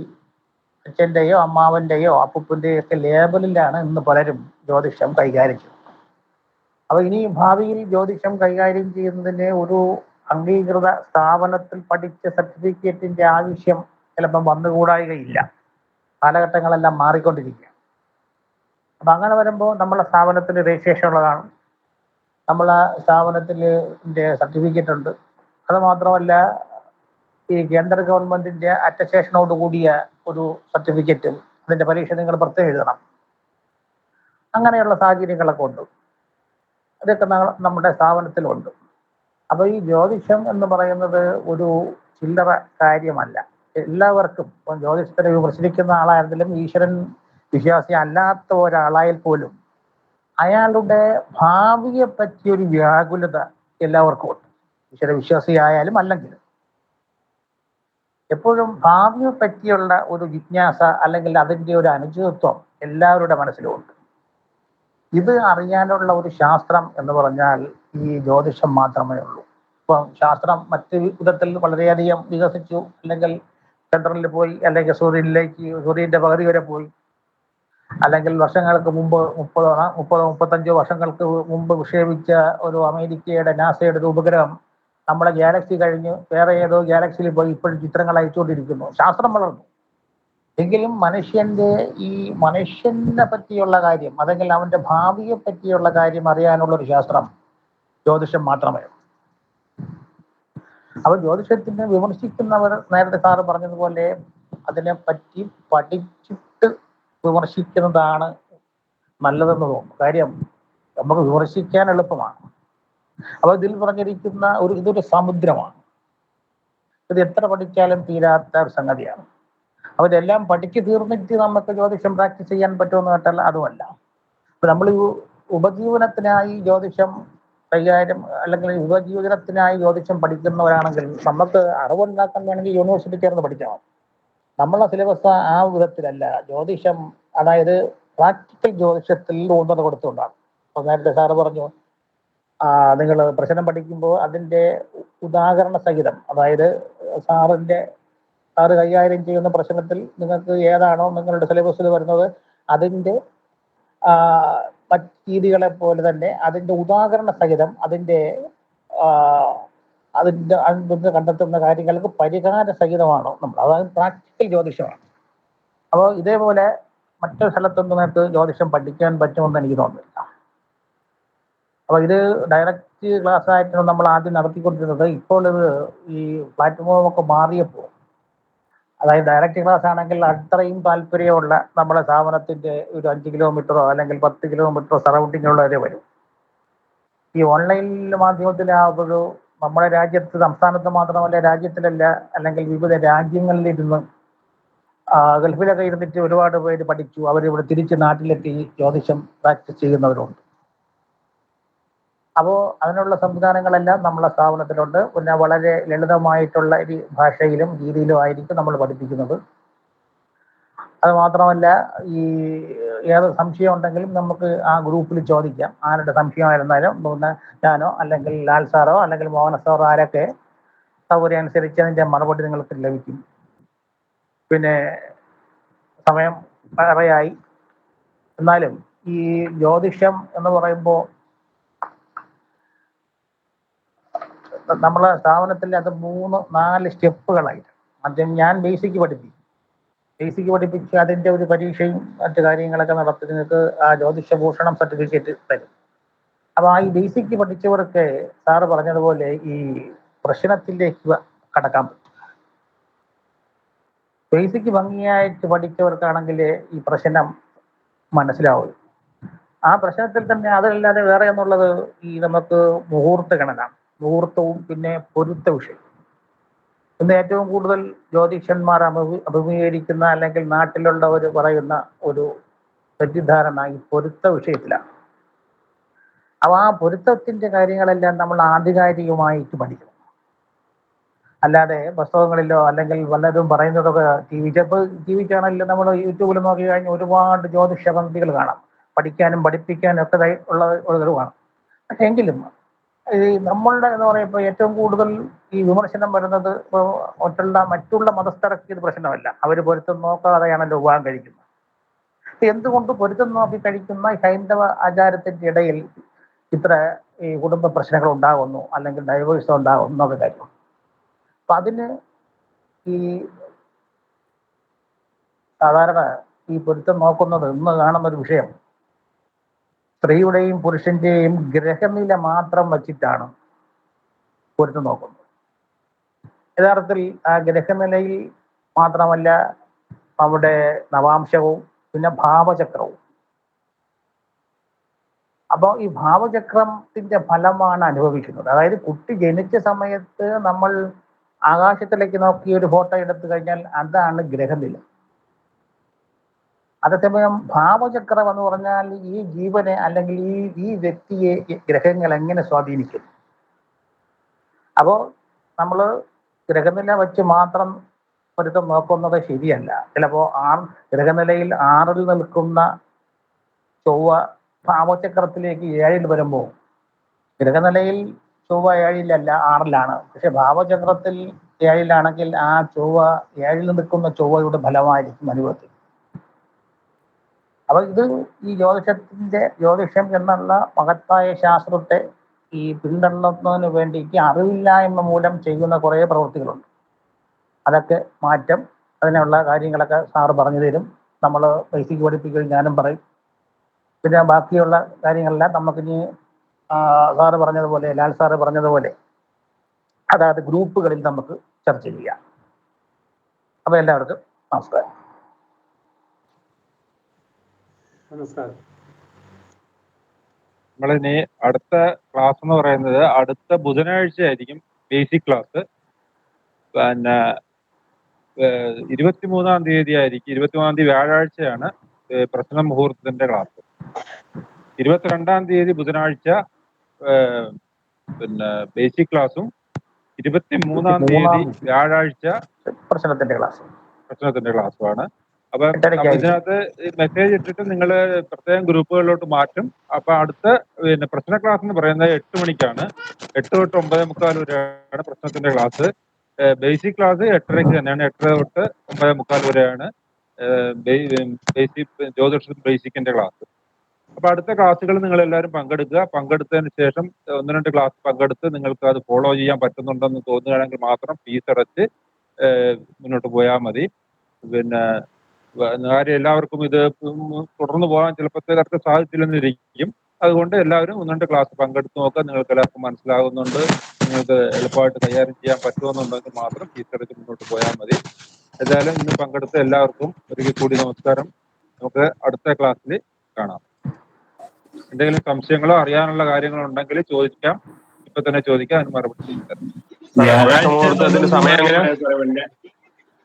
അച്ഛൻ്റെയോ അമ്മാവൻ്റെയോ അപ്പൂപ്പൻ്റെയോ ഒക്കെ ലേബലിലാണ് ഇന്ന് പലരും ജ്യോതിഷം കൈകാര്യം ചെയ്യുന്നത്. അപ്പോൾ ഇനി ഭാവിയിൽ ജ്യോതിഷം കൈകാര്യം ചെയ്യുന്നതിന് ഒരു അംഗീകൃത സ്ഥാപനത്തിൽ പഠിച്ച സർട്ടിഫിക്കറ്റിന്റെ ആവശ്യം ചിലപ്പം വന്നുകൂടായികയില്ല. കാലഘട്ടങ്ങളെല്ലാം മാറിക്കൊണ്ടിരിക്കുക. അപ്പം അങ്ങനെ വരുമ്പോൾ നമ്മളെ സ്ഥാപനത്തിന് രജിസ്ട്രേഷൻ ഉള്ളതാണ്, നമ്മളെ സ്ഥാപനത്തിൻ്റെ സർട്ടിഫിക്കറ്റ് ഉണ്ട്. അത് മാത്രമല്ല ഈ കേന്ദ്ര ഗവൺമെന്റിന്റെ അറ്റസ്റ്റേഷനോട് കൂടിയ ഒരു സർട്ടിഫിക്കറ്റും അതിന്റെ പരീക്ഷ നിങ്ങൾ പ്രത്യേകം എഴുതണം. അങ്ങനെയുള്ള സാഹചര്യങ്ങളൊക്കെ ഉണ്ട്. ഇതൊക്കെ നമ്മുടെ സ്ഥാപനത്തിലുണ്ട്. അപ്പോൾ ഈ ജ്യോതിഷം എന്ന് പറയുന്നത് ഒരു ചില്ലറ കാര്യമല്ല. എല്ലാവർക്കും ഇപ്പം ജ്യോതിഷത്തിനെ വിമർശിക്കുന്ന ആളായിരുന്നാലും ഈശ്വരൻ വിശ്വാസി അല്ലാത്ത ഒരാളായാൽ പോലും അയാളുടെ ഭാവിയെ പറ്റിയൊരു വ്യാകുലത എല്ലാവർക്കും ഉണ്ട്. ഈശ്വര വിശ്വാസിയായാലും അല്ലെങ്കിലും എപ്പോഴും ഭാവിയെ പറ്റിയുള്ള ഒരു ജിജ്ഞാസ അല്ലെങ്കിൽ അതിൻ്റെ ഒരു അനുചിതത്വം എല്ലാവരുടെ മനസ്സിലുമുണ്ട്. ഇത് അറിയാനുള്ള ഒരു ശാസ്ത്രം എന്ന് പറഞ്ഞാൽ ഈ ജ്യോതിഷം മാത്രമേ ഉള്ളൂ. ഇപ്പം ശാസ്ത്രം മറ്റ് വിധത്തിൽ വളരെയധികം വികസിച്ചു, അല്ലെങ്കിൽ ചന്ദ്രനിൽ പോയി, അല്ലെങ്കിൽ സൂര്യൻ്റെ പകുതി വരെ പോയി, അല്ലെങ്കിൽ വർഷങ്ങൾക്ക് മുമ്പ് 35 വർഷങ്ങൾക്ക് മുമ്പ് വിക്ഷേപിച്ച ഒരു അമേരിക്കയുടെ നാസയുടെ ഒരു ഉപഗ്രഹം നമ്മുടെ ഗാലക്സി കഴിഞ്ഞ് വേറെ ഏതോ ഗാലക്സിയിൽ പോയി ഇപ്പോഴും ചിത്രങ്ങൾ അയച്ചുകൊണ്ടിരിക്കുന്നു. ശാസ്ത്രം വളർന്നു. എങ്കിലും മനുഷ്യനെ പറ്റിയുള്ള കാര്യം, അല്ലെങ്കിൽ അവന്റെ ഭാവിയെ പറ്റിയുള്ള കാര്യം അറിയാനുള്ള ഒരു ശാസ്ത്രം ജ്യോതിഷം മാത്രമേ ഉള്ളൂ. അപ്പോൾ ജ്യോതിഷത്തിനെ വിമർശിക്കുന്നവർ നേരത്തെ സാറ് പറഞ്ഞതുപോലെ അതിനെ പറ്റി പഠിച്ചിട്ട് വിമർശിക്കുന്നതാണ് നല്ലതെന്ന് തോന്നുന്നു. കാര്യം നമുക്ക് വിമർശിക്കാൻ എളുപ്പമാണ്. അപ്പോൾ ഇതിൽ പറഞ്ഞിരിക്കുന്ന ഇതൊരു സമുദ്രമാണ്. ഇത് എത്ര പഠിച്ചാലും തീരാത്ത ഒരു സംഗതിയാണ്. അപ്പോൾ ഇതെല്ലാം പഠിച്ചു തീർന്നിട്ട് നമുക്ക് ജ്യോതിഷം പ്രാക്ടീസ് ചെയ്യാൻ പറ്റുമെന്ന് കേട്ടാൽ അതുമല്ല. അപ്പൊ നമ്മൾ ഉപജീവനത്തിനായി ജ്യോതിഷം കൈകാര്യം, അല്ലെങ്കിൽ ഉപജീവനത്തിനായി ജ്യോതിഷം പഠിക്കുന്നവരാണെങ്കിൽ നമുക്ക് അറിവുണ്ടാക്കാൻ വേണമെങ്കിൽ യൂണിവേഴ്സിറ്റി ചേർന്ന് പഠിച്ചാൽ മതി. നമ്മളെ സിലബസ് ആ വിധത്തിലല്ല. ജ്യോതിഷം അതായത് പ്രാക്ടിക്കൽ ജ്യോതിഷത്തിൽ ഊന്നൽ കൊടുത്തുകൊണ്ടാണ്. അപ്പൊ നേരത്തെ സാറ് പറഞ്ഞു, നിങ്ങൾ പ്രശ്നം പഠിക്കുമ്പോൾ അതിൻ്റെ ഉദാഹരണ സഹിതം, അതായത് സാറ് കൈകാര്യം ചെയ്യുന്ന പ്രശ്നത്തിൽ നിങ്ങൾക്ക് ഏതാണോ നിങ്ങളുടെ സിലബസിൽ വരുന്നത് അതിൻ്റെ മറ്റ് രീതികളെ പോലെ തന്നെ അതിൻ്റെ ഉദാഹരണ സഹിതം അതിൻ്റെ കണ്ടെത്തുന്ന കാര്യങ്ങൾക്ക് പരിഹാര സഹിതമാണോ നമ്മൾ, അതായത് പ്രാക്ടിക്കൽ ജ്യോതിഷമാണ്. അപ്പോൾ ഇതേപോലെ മറ്റൊരു സ്ഥലത്തൊന്നും നിങ്ങൾക്ക് ജ്യോതിഷം പഠിക്കാൻ പറ്റുമെന്ന് എനിക്ക് തോന്നുന്നില്ല. അപ്പോൾ ഇത് ഡയറക്റ്റ് ക്ലാസ് ആയിട്ടാണ് നമ്മൾ ആദ്യം നടത്തിക്കൊണ്ടിരുന്നത്. ഇപ്പോൾ ഇത് ഈ പ്ലാറ്റ്ഫോമൊക്കെ മാറിയപ്പോൾ, അതായത് ഡയറക്റ്റ് ക്ലാസ് ആണെങ്കിൽ അത്രയും താല്പര്യമുള്ള നമ്മുടെ സ്ഥാപനത്തിൻ്റെ ഒരു 5 കിലോമീറ്ററോ അല്ലെങ്കിൽ 10 കിലോമീറ്ററോ സറൗണ്ടിങ്ങിലുള്ളവരെ വരും. ഈ ഓൺലൈൻ മാധ്യമത്തിലാകുമ്പോഴോ നമ്മുടെ രാജ്യത്ത്, സംസ്ഥാനത്ത് മാത്രമല്ല രാജ്യത്തിലല്ല, അല്ലെങ്കിൽ വിവിധ രാജ്യങ്ങളിലിരുന്ന് ഗൾഫിലൊക്കെ ഇരുന്നിട്ട് ഒരുപാട് പേര് പഠിച്ചു, അവരിവിടെ തിരിച്ച് നാട്ടിലെത്തി ജ്യോതിഷം പ്രാക്ടീസ് ചെയ്യുന്നവരുണ്ട്. അപ്പോൾ അതിനുള്ള സംവിധാനങ്ങളെല്ലാം നമ്മളെ സ്ഥാപനത്തിലുണ്ട്. പിന്നെ വളരെ ലളിതമായിട്ടുള്ള ഒരു ഭാഷയിലും രീതിയിലും ആയിരിക്കും നമ്മൾ പഠിപ്പിക്കുന്നത്. അത് മാത്രമല്ല, ഈ ഏത് സംശയം ഉണ്ടെങ്കിലും നമുക്ക് ആ ഗ്രൂപ്പിൽ ചോദിക്കാം. ആരുടെ സംശയമായിരുന്നാലും പിന്നെ ഞാനോ അല്ലെങ്കിൽ ലാൽ സാറോ അല്ലെങ്കിൽ മോഹന സാറോ ആരൊക്കെ സൗകര്യം അനുസരിച്ച് അതിൻ്റെ മറുപടി നിങ്ങൾക്ക് ലഭിക്കും. പിന്നെ സമയം ഏറെയായി, എന്നാലും ഈ ജ്യോതിഷം എന്ന് പറയുമ്പോൾ നമ്മളെ സ്ഥാപനത്തിൽ അത് 3-4 സ്റ്റെപ്പുകളായിട്ട്. ആദ്യം ഞാൻ ബേസിക് പഠിപ്പിച്ച് അതിൻ്റെ ഒരു പരീക്ഷയും മറ്റു കാര്യങ്ങളൊക്കെ നടത്തി നിങ്ങൾക്ക് ആ ജ്യോതിഷഭൂഷണം സർട്ടിഫിക്കറ്റ് തരും. അപ്പോൾ ഈ ബേസിക് പഠിച്ചവർക്ക് സാറ് പറഞ്ഞതുപോലെ ഈ പ്രശ്നത്തിലേക്ക് കടക്കാൻ പറ്റും. ബേസിക് ഭംഗിയായിട്ട് പഠിച്ചവർക്കാണെങ്കിൽ ഈ പ്രശ്നം മനസ്സിലാവും. ആ പ്രശ്നത്തിൽ തന്നെ അതല്ലാതെ വേറെ എന്നുള്ളത് ഈ നമുക്ക് മുഹൂർത്ത ഗണന, മുഹൂർത്തവും പിന്നെ പൊരുത്ത വിഷയം. ഇന്ന് ഏറ്റവും കൂടുതൽ ജ്യോതിഷന്മാർ അഭിമുഖീകരിക്കുന്ന അല്ലെങ്കിൽ നാട്ടിലുള്ളവർ പറയുന്ന ഒരു തെറ്റിദ്ധാരണ ഈ പൊരുത്ത വിഷയത്തിലാണ്. അപ്പോൾ ആ പൊരുത്തത്തിൻ്റെ കാര്യങ്ങളെല്ലാം നമ്മൾ ആധികാരികമായിട്ട് പഠിക്കണം. അല്ലാതെ പുസ്തകങ്ങളിലോ അല്ലെങ്കിൽ വല്ലതും പറയുന്നതൊക്കെ ടി വി ചാനലിൽ നമ്മൾ യൂട്യൂബിൽ നോക്കി കഴിഞ്ഞാൽ ഒരുപാട് ജ്യോതിഷ പങ്ക്തികൾ കാണാം. പഠിക്കാനും പഠിപ്പിക്കാനും ഒക്കെ ഉള്ളത് കാണാം. പക്ഷെ എങ്കിലും ഈ നമ്മളുടെ എന്ന് പറയുമ്പോൾ ഏറ്റവും കൂടുതൽ ഈ വിമർശനം വരുന്നത് മറ്റുള്ള മതസ്ഥർക്ക് ഇത് പ്രശ്നമല്ല. അവർ പൊരുത്തം നോക്കാതെയാണല്ലോ വിവാഹം കഴിക്കുന്നത്. എന്തുകൊണ്ട് പൊരുത്തം നോക്കി കഴിക്കുന്ന ഹൈന്ദവ ആചാരത്തിൻ്റെ ഇടയിൽ ഇത്ര ഈ കുടുംബ പ്രശ്നങ്ങൾ ഉണ്ടാകുന്നു, അല്ലെങ്കിൽ ഡൈവേഴ്സ് ഉണ്ടാകുന്നു എന്നൊക്കെ കാര്യം. അപ്പൊ അതിന് ഈ സാധാരണ ഈ പൊരുത്തം നോക്കുന്നത് ഇന്ന് കാണുന്ന ഒരു വിഷയം, സ്ത്രീയുടെയും പുരുഷന്റെയും ഗ്രഹനില മാത്രം വച്ചിട്ടാണ് പൊരുത്തം നോക്കുന്നത്. യഥാർത്ഥത്തിൽ ആ ഗ്രഹനിലയിൽ മാത്രമല്ല അവിടെ നവാംശവും പിന്നെ ഭാവചക്രവും. അപ്പോൾ ഈ ഭാവചക്രത്തിന്റെ ഫലമാണ് അനുഭവിക്കുന്നത്. അതായത് കുട്ടി ജനിച്ച സമയത്ത് നമ്മൾ ആകാശത്തിലേക്ക് നോക്കി ഒരു ഫോട്ടോ എടുത്തു കഴിഞ്ഞാൽ അതാണ് ഗ്രഹനില. അതേസമയം ഭാവചക്രം എന്ന് പറഞ്ഞാൽ ഈ ജീവനെ അല്ലെങ്കിൽ ഈ വ്യക്തിയെ ഗ്രഹങ്ങൾ എങ്ങനെ സ്വാധീനിക്കും. അപ്പോൾ നമ്മൾ ഗ്രഹനില വെച്ച് മാത്രം പൊരുത്തം നോക്കുന്നത് ശരിയല്ല. ചിലപ്പോൾ ഗ്രഹനിലയിൽ 6 നിൽക്കുന്ന ചൊവ്വ ഭാവചക്രത്തിലേക്ക് 7 വരുമ്പോൾ ഗ്രഹനിലയിൽ ചൊവ്വ 7 6 പക്ഷെ ഭാവചക്രത്തിൽ 7 ആ ചൊവ്വ 7 നിൽക്കുന്ന ചൊവ്വയുടെ ഫലമായിരിക്കും അനുഭവത്തിൽ. അപ്പൊ ഇത് ഈ ജ്യോതിഷം എന്നുള്ള മഹത്തായ ശാസ്ത്രത്തെ ഈ പിന്തള്ളുന്നതിന് വേണ്ടിയിട്ട് അറിവില്ലായ്മ മൂലം ചെയ്യുന്ന കുറേ പ്രവൃത്തികളുണ്ട്. അതൊക്കെ മാറ്റം, അതിനുള്ള കാര്യങ്ങളൊക്കെ സാറ് പറഞ്ഞു തരും. നമ്മൾ ബേസിക് പഠിപ്പിക്കുകയും ഞാനും പറയും. പിന്നെ ബാക്കിയുള്ള കാര്യങ്ങളെല്ലാം നമുക്കിനി സാറ് പറഞ്ഞതുപോലെ, ലാൽ സാറ് പറഞ്ഞതുപോലെ അതായത് ഗ്രൂപ്പുകളിൽ നമുക്ക് ചർച്ച ചെയ്യാം. അപ്പോൾ എല്ലാവർക്കും നമസ്കാരം. നമസ്കാരം. നമ്മളിനി അടുത്ത ക്ലാസ് എന്ന് പറയുന്നത് അടുത്ത ബുധനാഴ്ച ആയിരിക്കും ബേസിക് ക്ലാസ്. പിന്നെ 23-ാം തീയതി ആയിരിക്കും. 23-ാം തീയതി വ്യാഴാഴ്ചയാണ് പ്രശ്ന മുഹൂർത്തത്തിന്റെ ക്ലാസ്. 22-ാം തീയതി ബുധനാഴ്ച പിന്നെ ബേസിക് ക്ലാസ്സും 23-ാം തീയതി വ്യാഴാഴ്ച പ്രശ്നത്തിന്റെ ക്ലാസ്സുമാണ്. അപ്പൊ ഇതിനകത്ത് മെസ്സേജ് ഇട്ടിട്ട് നിങ്ങൾ പ്രത്യേകം ഗ്രൂപ്പുകളിലോട്ട് മാറ്റും. അപ്പൊ അടുത്ത പിന്നെ പ്രശ്ന ക്ലാസ് എന്ന് പറയുന്നത് 8 മണിക്കാണ്. 8 തൊട്ട് 9:45 വരെയാണ് പ്രശ്നത്തിന്റെ ക്ലാസ്. ബേസിക് ക്ലാസ് 8:30-ക്ക് തന്നെയാണ്. 8:30 തൊട്ട് 9:45 വരെയാണ് ബേസിക് ജ്യോതിഷ ബേസിക്കിന്റെ ക്ലാസ്. അപ്പൊ അടുത്ത ക്ലാസ്സുകൾ നിങ്ങൾ എല്ലാവരും പങ്കെടുക്കുക. പങ്കെടുത്തതിന് ശേഷം 1-2 ക്ലാസ് പങ്കെടുത്ത് നിങ്ങൾക്ക് അത് ഫോളോ ചെയ്യാൻ പറ്റുന്നുണ്ടെന്ന് തോന്നുകയാണെങ്കിൽ മാത്രം ഫീസ് അടച്ച് മുന്നോട്ട് പോയാൽ മതി. പിന്നെ എല്ലാവർക്കും ഇത് തുടർന്ന് പോകാൻ ചിലപ്പോഴത്തേക്ക് സാധിച്ചില്ലെന്നിരിക്കും. അതുകൊണ്ട് എല്ലാവരും 1-2 ക്ലാസ് പങ്കെടുത്ത് നോക്കുക. നിങ്ങൾക്ക് എല്ലാവർക്കും മനസ്സിലാകുന്നുണ്ട്, നിങ്ങൾക്ക് എളുപ്പമായിട്ട് കൈകാര്യം ചെയ്യാൻ പറ്റുമെന്നുണ്ടെങ്കിൽ മാത്രം ഫീസ് അടച്ച് മുന്നോട്ട് പോയാൽ മതി. എന്തായാലും ഇന്ന് പങ്കെടുത്ത എല്ലാവർക്കും ഒരിക്കൽ കൂടി നമസ്കാരം. നമുക്ക് അടുത്ത ക്ലാസ്സിൽ കാണാം. എന്തെങ്കിലും സംശയങ്ങളോ അറിയാനുള്ള കാര്യങ്ങളോ ഉണ്ടെങ്കിൽ ചോദിക്കാം. ഇപ്പൊ തന്നെ ചോദിക്കാം, അതിന് മറുപടി ചെയ്യാം.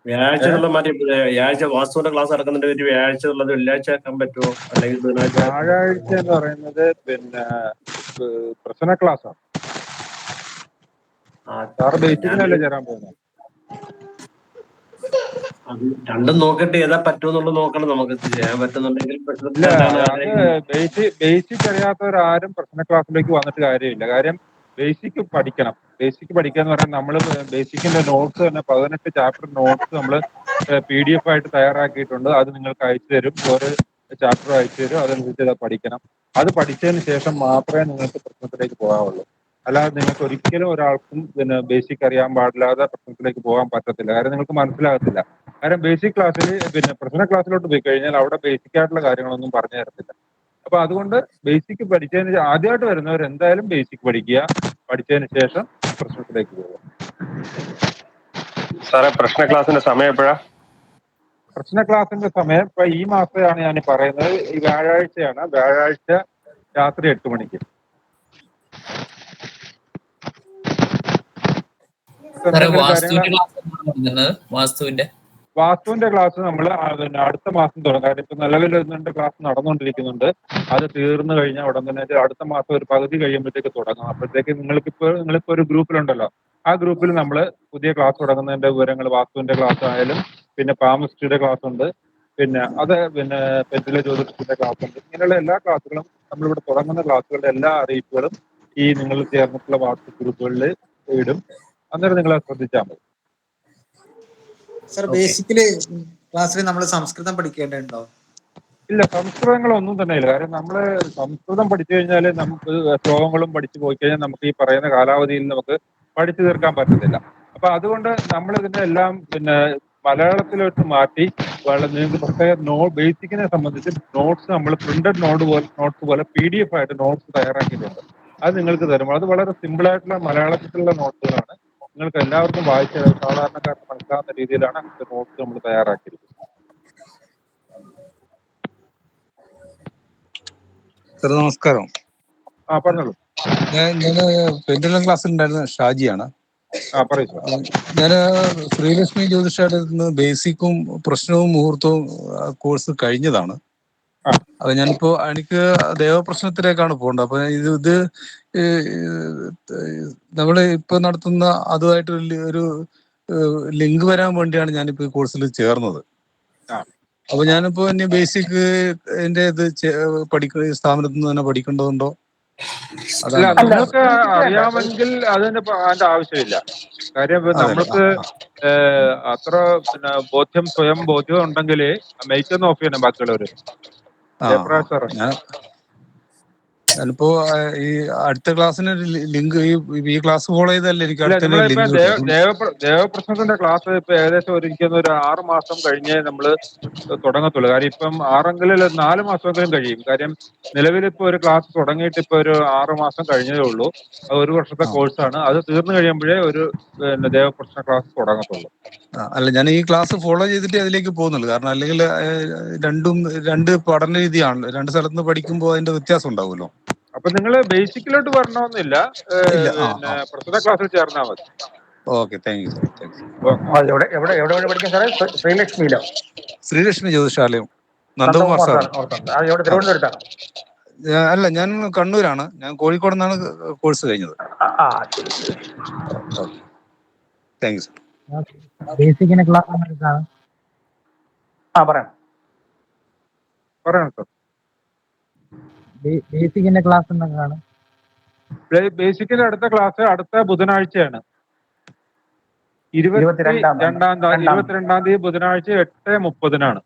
വ്യാഴാഴ്ച വാസ്തുവിന്റെ ക്ലാസ് നടക്കുന്നുണ്ട്. ഒരു വ്യാഴാഴ്ച ഉള്ളത് വെള്ളിയാഴ്ച ആക്കാൻ പറ്റുമോ? അല്ലെങ്കിൽ വ്യാഴാഴ്ച എന്ന് പറയുന്നത് പിന്നെ പ്രശ്ന ക്ലാസ് ആണ്. സാറ് ബേസിക്കിനല്ലേ ചേരാൻ പോകുന്നത്? രണ്ടും നോക്കിട്ട് ഏതാ പറ്റുമെന്നുള്ളത് നോക്കണം. നമുക്ക് ചെയ്യാൻ പറ്റുന്നുണ്ടെങ്കിൽ ബേസിക് അറിയാത്തവരാരും പ്രശ്ന ക്ലാസ്സിലേക്ക് വന്നിട്ട് കാര്യമില്ല. കാര്യം ബേസിക് പഠിക്കണം. ബേസിക് പഠിക്കുക എന്ന് പറഞ്ഞാൽ നമ്മൾ ബേസിക്കിന്റെ നോട്ട്സ് തന്നെ 18 ചാപ്റ്റർ നോട്ട്സ് നമ്മൾ PDF ആയിട്ട് തയ്യാറാക്കിയിട്ടുണ്ട്. അത് നിങ്ങൾക്ക് അയച്ചു തരും. ഓരോ ചാപ്റ്റർ അയച്ചു തരും. അതനുസരിച്ച് പഠിക്കണം. അത് പഠിച്ചതിന് ശേഷം മാത്രമേ നിങ്ങൾക്ക് പ്രശ്നത്തിലേക്ക് പോകാവുള്ളൂ. അല്ലാതെ നിങ്ങൾക്ക് ഒരിക്കലും ഒരാൾക്കും പിന്നെ ബേസിക് അറിയാൻ പാടില്ലാതെ പ്രശ്നത്തിലേക്ക് പോകാൻ പറ്റത്തില്ല. കാര്യം നിങ്ങൾക്ക് മനസ്സിലാകത്തില്ല. കാരണം ബേസിക് ക്ലാസ്സിൽ പിന്നെ പ്രശ്ന ക്ലാസ്സിലോട്ട് പോയി കഴിഞ്ഞാൽ അവിടെ ബേസിക് ആയിട്ടുള്ള കാര്യങ്ങളൊന്നും പറഞ്ഞു തരത്തില്ല. അപ്പൊ അതുകൊണ്ട് ബേസിക് പഠിച്ചതിന് ആദ്യമായിട്ട് വരുന്നവർ എന്തായാലും ബേസിക് പഠിക്കുക. പഠിച്ചതിന് ശേഷം പ്രശ്നത്തിലേക്ക് പോകുക. സാറേ, പ്രശ്ന ക്ലാസ്സിന്റെ സമയം എപ്പോഴാ? പ്രശ്ന ക്ലാസ്സിന്റെ സമയം ഇപ്പൊ ഈ മാസമാണ് ഞാൻ പറയുന്നത്. ഈ വ്യാഴാഴ്ചയാണ്. വ്യാഴാഴ്ച രാത്രി 8 മണിക്ക്. വാസ്തുവിന്റെ ക്ലാസ് നമ്മൾ പിന്നെ അടുത്ത മാസം തുടങ്ങും. കാര്യം ഇപ്പൊ നിലവിൽ 2 ക്ലാസ് നടന്നുകൊണ്ടിരിക്കുന്നുണ്ട്. അത് തീർന്നു കഴിഞ്ഞാൽ ഉടൻ തന്നെ അടുത്ത മാസം ഒരു പകുതി കഴിയുമ്പോഴത്തേക്ക് തുടങ്ങും. അപ്പോഴത്തേക്ക് നിങ്ങളിപ്പോ ഒരു ഗ്രൂപ്പിലുണ്ടല്ലോ, ആ ഗ്രൂപ്പിൽ നമ്മൾ പുതിയ ക്ലാസ് തുടങ്ങുന്നതിന്റെ വിവരങ്ങൾ, വാസ്തുവിന്റെ ക്ലാസ് ആയാലും പിന്നെ പാമിസ്ട്രിയുടെ ക്ലാസ് ഉണ്ട്, പിന്നെ പെൻഡിലെ ജ്യോതിഷത്തിന്റെ ക്ലാസ് ഉണ്ട്. ഇങ്ങനെയുള്ള എല്ലാ ക്ലാസ്സുകളും നമ്മളിവിടെ തുടങ്ങുന്ന ക്ലാസ്സുകളുടെ എല്ലാ അറിയിപ്പുകളും ഈ നിങ്ങൾ ചേർന്നിട്ടുള്ള വാട്സപ്പ് ഗ്രൂപ്പുകളിൽ ഇടും. അന്നേരം നിങ്ങൾ ശ്രദ്ധിച്ചാൽ മതി. സർ, ബേസിക്കലി ക്ലാസ്സിൽ നമ്മൾ സംസ്കൃതം പഠിക്കേണ്ടതുണ്ടോ? ഇല്ല, സംസ്കൃതങ്ങളൊന്നും തന്നെ ഇല്ല. കാര്യം നമ്മൾ സംസ്കൃതം പഠിച്ചു കഴിഞ്ഞാൽ നമുക്ക് ശ്ലോകങ്ങളും പഠിച്ചു പോയി കഴിഞ്ഞാൽ നമുക്ക് ഈ പറയുന്ന കാലാവധിയിൽ നമുക്ക് പഠിച്ചു തീർക്കാൻ പറ്റത്തില്ല. അപ്പൊ അതുകൊണ്ട് നമ്മൾ ഇതിനെ എല്ലാം പിന്നെ മലയാളത്തിലോട്ട് മാറ്റി നിങ്ങൾക്ക് പ്രത്യേക ബേസിക്കിനെ സംബന്ധിച്ച് നോട്ട്സ് നമ്മൾ പ്രിന്റഡ് നോട്ട്സ് പോലെ PDF ആയിട്ട് നോട്ട്സ് തയ്യാറാക്കിയിട്ടുണ്ട്. അത് നിങ്ങൾക്ക് തരും. അത് വളരെ സിമ്പിൾ ആയിട്ടുള്ള മലയാളത്തിലുള്ള നോട്ട്സുകളാണ്. നിങ്ങൾക്ക് എല്ലാവർക്കും വായിച്ച സാധാരണക്കാർക്ക് മനസ്സിലാവുന്ന രീതിയിലാണ് അങ്ങനത്തെ നോട്ട്സ് നമ്മൾ തയ്യാറാക്കിയിരിക്കുന്നത്. സാർ നമസ്കാരം. പറഞ്ഞോളൂ. ഞാൻ പെൻഡുലം ക്ലാസ്സിൽ ഉണ്ടായിരുന്ന ഷാജിയാണ്. പറയൂ സാർ. ഞാൻ ശ്രീലക്ഷ്മി ജ്യോതിഷയുടെ നിന്ന് ബേസിക്കും പ്രശ്നവും മുഹൂർത്തവും കോഴ്സ് കഴിഞ്ഞതാണ്. ആ. അത് ഞാനിപ്പോ എനിക്ക് ദേവപ്രശ്നത്തിലേക്കാണ് പോകേണ്ടത്. അപ്പൊ ഇത് നമ്മള് ഇപ്പൊ നടത്തുന്ന അതുമായിട്ട് ഒരു ലിങ്ക് വരാൻ വേണ്ടിയാണ് ഞാനിപ്പോ ഈ കോഴ്സിൽ ചേർന്നത്. ആ. അപ്പൊ ഞാനിപ്പോ ഇനി ബേസിക് എന്റെ ഇത് പഠിക്കുന്ന സ്ഥാപനത്തിൽ നിന്ന് തന്നെ പഠിക്കേണ്ടതുണ്ടോ? അല്ല, അതാണ്. നിങ്ങൾക്ക് basic വേണ്ട. അറിയാമെങ്കിൽ അതിന്റെ ആവശ്യമില്ല. കാര്യം അതെ. നമ്മൾക്ക് അത്ര ബോധ്യം, സ്വയം ബോധ്യം ഉണ്ടെങ്കിൽ മൈക്കൊന്ന് ഓഫ് ചെയ്യണം ബാക്കിയുള്ളവര്. ജയപ്രകാശ് സാറേ, ഞാനിപ്പോ ഈ അടുത്ത ക്ലാസ്സിന് ലിങ്ക് ഈ ക്ലാസ് ഫോളോ ചെയ്തല്ലേ എനിക്ക് ഇല്ല, അടുത്ത നമ്മളിപ്പോ ലിങ്ക് കിട്ടും. ദേവപ്രശ്നത്തിന്റെ ക്ലാസ് ഇപ്പൊ ഏകദേശം ഒരു 6 മാസം കഴിഞ്ഞേ നമ്മള് തുടങ്ങത്തുള്ളൂ. കാര്യം ഇപ്പം 6 4 മാസമെങ്കിലും കഴിയും. കാര്യം നിലവിലിപ്പോ ഒരു ക്ലാസ് തുടങ്ങിയിട്ട് ഇപ്പൊ ഒരു 6 മാസം കഴിഞ്ഞതേ ഉള്ളൂ. അത് 1 വർഷത്തെ കോഴ്സാണ്. അത് തീർന്നു കഴിയുമ്പോഴേ ഒരു ദേവപ്രശ്ന ക്ലാസ് തുടങ്ങത്തുള്ളൂ. അല്ല, ഞാൻ ഈ ക്ലാസ് ഫോളോ ചെയ്തിട്ട് അതിലേക്ക് പോകുന്നുള്ളൂ. കാരണം അല്ലെങ്കിൽ രണ്ട് പഠന രീതിയാണ്. 2 സ്ഥലത്ത് നിന്ന് പഠിക്കുമ്പോൾ അതിന്റെ വ്യത്യാസം ഉണ്ടാവുമല്ലോ. അപ്പൊ നിങ്ങൾ ബേസിക്കിലോട്ട് വരണമെന്നില്ല, ഇല്ല. പ്രസ്തുത ക്ലാസ്സിൽ ചേർന്നാൽ മതി. Okay, thank you. എവിടെ പഠിക്കും സാറേ? ശ്രീലക്ഷ്മിയിലോ? ശ്രീലക്ഷ്മി ജ്യോതിഷാലയം, നന്ദകുമാർ നന്ദകുമാർ സാർ. സാർ ഓർത്തുണ്ട്. അത് എവിടെ? തിരുവനന്തപുരത്താണ്? അല്ല, ഞാൻ കണ്ണൂരാണ്. ഞാൻ കോഴിക്കോട് നിന്നാണ് കോഴ്സ് കഴിഞ്ഞത്. Thank you sir. ബേസിക്കിന്റെ ക്ലാസ് പറയണം സാർ. ബേസിക്കിന്റെ ക്ലാസ് എന്തൊക്കെയാണ്? ബേസിക്കിന്റെ അടുത്ത ക്ലാസ് അടുത്ത ബുധനാഴ്ചയാണ്. 22-ാം തീയതി ബുധനാഴ്ച 8:30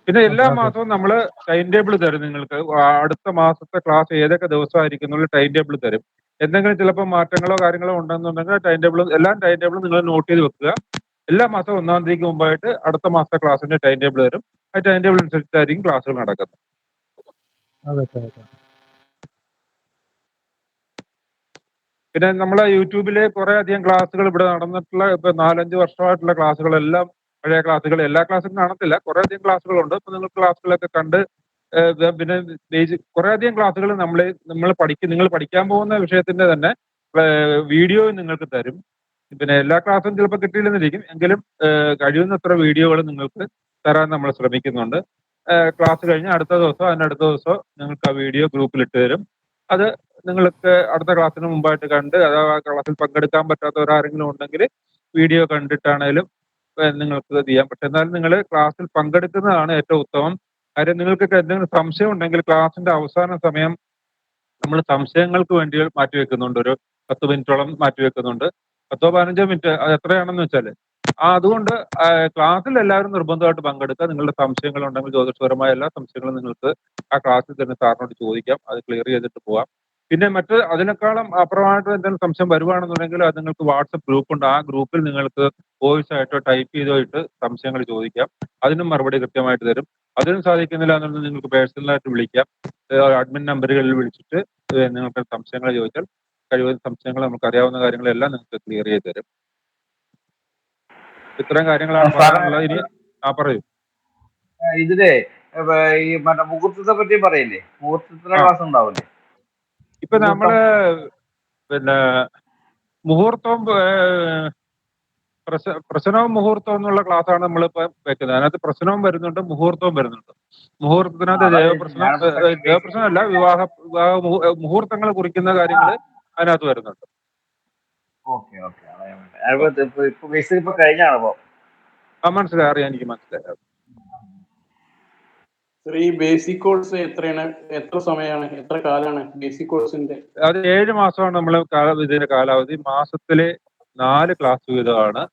പിന്നെ എല്ലാ മാസവും നമ്മൾ ടൈം ടേബിൾ തരും നിങ്ങൾക്ക്. അടുത്ത മാസത്തെ ക്ലാസ് ഏതൊക്കെ ദിവസമായിരിക്കും എന്നുള്ള ടൈം ടേബിൾ തരും. എന്തെങ്കിലും ചിലപ്പോൾ മാറ്റങ്ങളോ കാര്യങ്ങളോ ഉണ്ടെന്നുണ്ടെങ്കിൽ ടൈം ടേബിളും നിങ്ങൾ നോട്ട് ചെയ്ത് വെക്കുക. എല്ലാ മാസവും 1-ാം തീയതിക്ക് മുമ്പായിട്ട് അടുത്ത മാസത്തെ ക്ലാസ്സിന്റെ ടൈം ടേബിൾ തരും. ആ ടൈം ടേബിൾ അനുസരിച്ചായിരിക്കും ക്ലാസ്സുകൾ നടക്കുന്നത്. പിന്നെ നമ്മളെ യൂട്യൂബില് കുറെ അധികം ക്ലാസ്സുകൾ ഇവിടെ നടന്നിട്ടുള്ള ഇപ്പൊ 4-5 വർഷമായിട്ടുള്ള ക്ലാസ്സുകളെല്ലാം പഴയ ക്ലാസ്സുകൾ, എല്ലാ ക്ലാസ്സും കാണത്തില്ല, കുറെ അധികം ക്ലാസ്സുകളുണ്ട്. ഇപ്പൊ നിങ്ങൾ ക്ലാസ്സുകളൊക്കെ കണ്ട് പിന്നെ കുറെ അധികം ക്ലാസ്സുകൾ നിങ്ങൾ പഠിക്കാൻ പോകുന്ന വിഷയത്തിന്റെ തന്നെ വീഡിയോ നിങ്ങൾക്ക് തരും. പിന്നെ എല്ലാ ക്ലാസ്സും ചിലപ്പോൾ കിട്ടിയില്ലെന്നിരിക്കും, എങ്കിലും കഴിയുന്നത്ര വീഡിയോകൾ നിങ്ങൾക്ക് തരാൻ നമ്മൾ ശ്രമിക്കുന്നുണ്ട്. ക്ലാസ് കഴിഞ്ഞ് അടുത്ത ദിവസം അതിനടുത്ത ദിവസം നിങ്ങൾക്ക് ആ വീഡിയോ ഗ്രൂപ്പിൽ ഇട്ട് തരും. അത് നിങ്ങൾക്ക് അടുത്ത ക്ലാസ്സിന് മുമ്പായിട്ട് കണ്ട്, അഥവാ ക്ലാസ്സിൽ പങ്കെടുക്കാൻ പറ്റാത്തവരാരെങ്കിലും ഉണ്ടെങ്കിൽ വീഡിയോ കണ്ടിട്ടാണേലും നിങ്ങൾക്ക് ചെയ്യാം. പക്ഷെ എന്നാലും നിങ്ങൾ ക്ലാസ്സിൽ പങ്കെടുക്കുന്നതാണ് ഏറ്റവും ഉത്തമം. കാര്യം നിങ്ങൾക്കൊക്കെ എന്തെങ്കിലും സംശയം ഉണ്ടെങ്കിൽ ക്ലാസ്സിന്റെ അവസാന സമയം നമ്മൾ സംശയങ്ങൾക്ക് വേണ്ടി മാറ്റിവെക്കുന്നുണ്ട്. ഒരു 10 മിനിറ്റോളം മാറ്റിവെക്കുന്നുണ്ട്. 10-15 മിനിറ്റ്, അത് എത്രയാണെന്ന് വെച്ചാൽ. അതുകൊണ്ട് ക്ലാസ്സിൽ എല്ലാവരും നിർബന്ധമായിട്ട് പങ്കെടുക്കുക. നിങ്ങളുടെ സംശയങ്ങൾ ഉണ്ടെങ്കിൽ, ജ്യോതിഷപരമായ എല്ലാ സംശയങ്ങളും നിങ്ങൾക്ക് ആ ക്ലാസ്സിൽ തന്നെ സാറിനോട് ചോദിക്കാം. അത് ക്ലിയർ ചെയ്തിട്ട് പോവാം. പിന്നെ അതിനേക്കാളും അപ്പുറമായിട്ട് എന്തെങ്കിലും സംശയം വരുവാണെന്നുണ്ടെങ്കിൽ അത് നിങ്ങൾക്ക് വാട്സപ്പ് ഗ്രൂപ്പ് ഉണ്ട്. ആ ഗ്രൂപ്പിൽ നിങ്ങൾക്ക് വോയിസ് ആയിട്ടോ ടൈപ്പ് ചെയ്തോ ഇട്ട് സംശയങ്ങൾ ചോദിക്കാം. അതിനും മറുപടി കൃത്യമായിട്ട് തരും. അതിനും സാധിക്കുന്നില്ല എന്നുണ്ടെങ്കിൽ നിങ്ങൾക്ക് പേഴ്സണലായിട്ട് വിളിക്കാം. അഡ്മിൻ നമ്പറുകളിൽ വിളിച്ചിട്ട് നിങ്ങൾക്ക് സംശയങ്ങൾ ചോദിച്ചാൽ കഴിയുന്ന സംശയങ്ങൾ, നമുക്ക് അറിയാവുന്ന കാര്യങ്ങളെല്ലാം നിങ്ങൾക്ക് ക്ലിയർ ചെയ്ത് തരും. ഇത്തരം കാര്യങ്ങളാണ് പറയാനുള്ളത്. ഇനി പറയൂ. ഇതിലെ ഈ മുഹൂർത്തത്തെ പറ്റി പറയില്ലേ? മുഹൂർത്തത്തിന്റെ ക്ലാസ് ഉണ്ടാവില്ലേ? ഇപ്പൊ നമ്മള് പിന്നെ മുഹൂർത്തവും പ്രശ്നവും മുഹൂർത്തവും എന്നുള്ള ക്ലാസ്സാണ് നമ്മളിപ്പോ വെക്കുന്നത്. അതിനകത്ത് പ്രശ്നവും വരുന്നുണ്ട്, മുഹൂർത്തവും വരുന്നുണ്ട്. മുഹൂർത്തത്തിനകത്ത് ദേവപ്രശ്നമല്ല, വിവാഹ മുഹൂർത്തങ്ങൾ കുറിക്കുന്ന കാര്യങ്ങൾ അതിനകത്ത് വരുന്നുണ്ട്. മനസ്സിലായി, അറിയാം, എനിക്ക് മനസ്സിലായി. ഈ ബേസിക് കോഴ്സ് എത്രയാണ്? എത്ര സമയമാണ്? എത്ര കാലാണ് ബേസിക് കോഴ്സിന്റെ? അത് 7 മാസമാണ് നമ്മൾ ഇതിന്റെ കാലാവധി. മാസത്തില് 4 ക്ലാസ് വീതമാണ്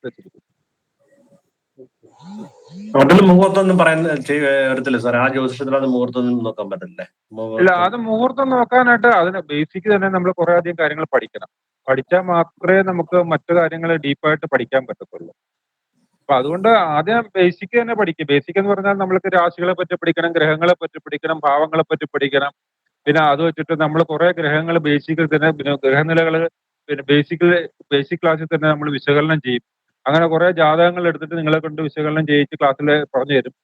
വെച്ചിരിക്കുന്നത്. ടോട്ടൽ മുഹൂർത്തം ഒന്നും വരത്തില്ല സാർ. ആ ജ്യോതിഷത്തിൽ അത് മുഹൂർത്തം ഒന്നും നോക്കാൻ പറ്റില്ലേ? ഇല്ല, അത് മുഹൂർത്തം നോക്കാനായിട്ട് അതിന് ബേസിക് തന്നെ നമ്മൾ കുറെ അധികം കാര്യങ്ങൾ പഠിക്കണം. പഠിച്ചാൽ മാത്രമേ നമുക്ക് മറ്റു കാര്യങ്ങൾ ഡീപ്പായിട്ട് പഠിക്കാൻ പറ്റത്തുള്ളൂ. അപ്പൊ അതുകൊണ്ട് ആദ്യം ബേസിക് തന്നെ പഠിക്കും. ബേസിക് എന്ന് പറഞ്ഞാൽ നമ്മൾക്ക് രാശികളെ പറ്റി പഠിക്കണം, ഗ്രഹങ്ങളെ പറ്റി പഠിക്കണം, ഭാവങ്ങളെ പറ്റി പഠിക്കണം. പിന്നെ അത് വെച്ചിട്ട് നമ്മൾ കുറെ ഗ്രഹങ്ങൾ ബേസിക്കിൽ തന്നെ, പിന്നെ ഗ്രഹനിലകൾ പിന്നെ ബേസിക് ക്ലാസ്സിൽ തന്നെ നമ്മൾ വിശകലനം ചെയ്യും. അങ്ങനെ കുറെ ജാതകങ്ങൾ എടുത്തിട്ട് നിങ്ങളെ കൊണ്ട് വിശകലനം ചെയ്യിച്ച് ക്ലാസ്സിൽ പറഞ്ഞു തരും.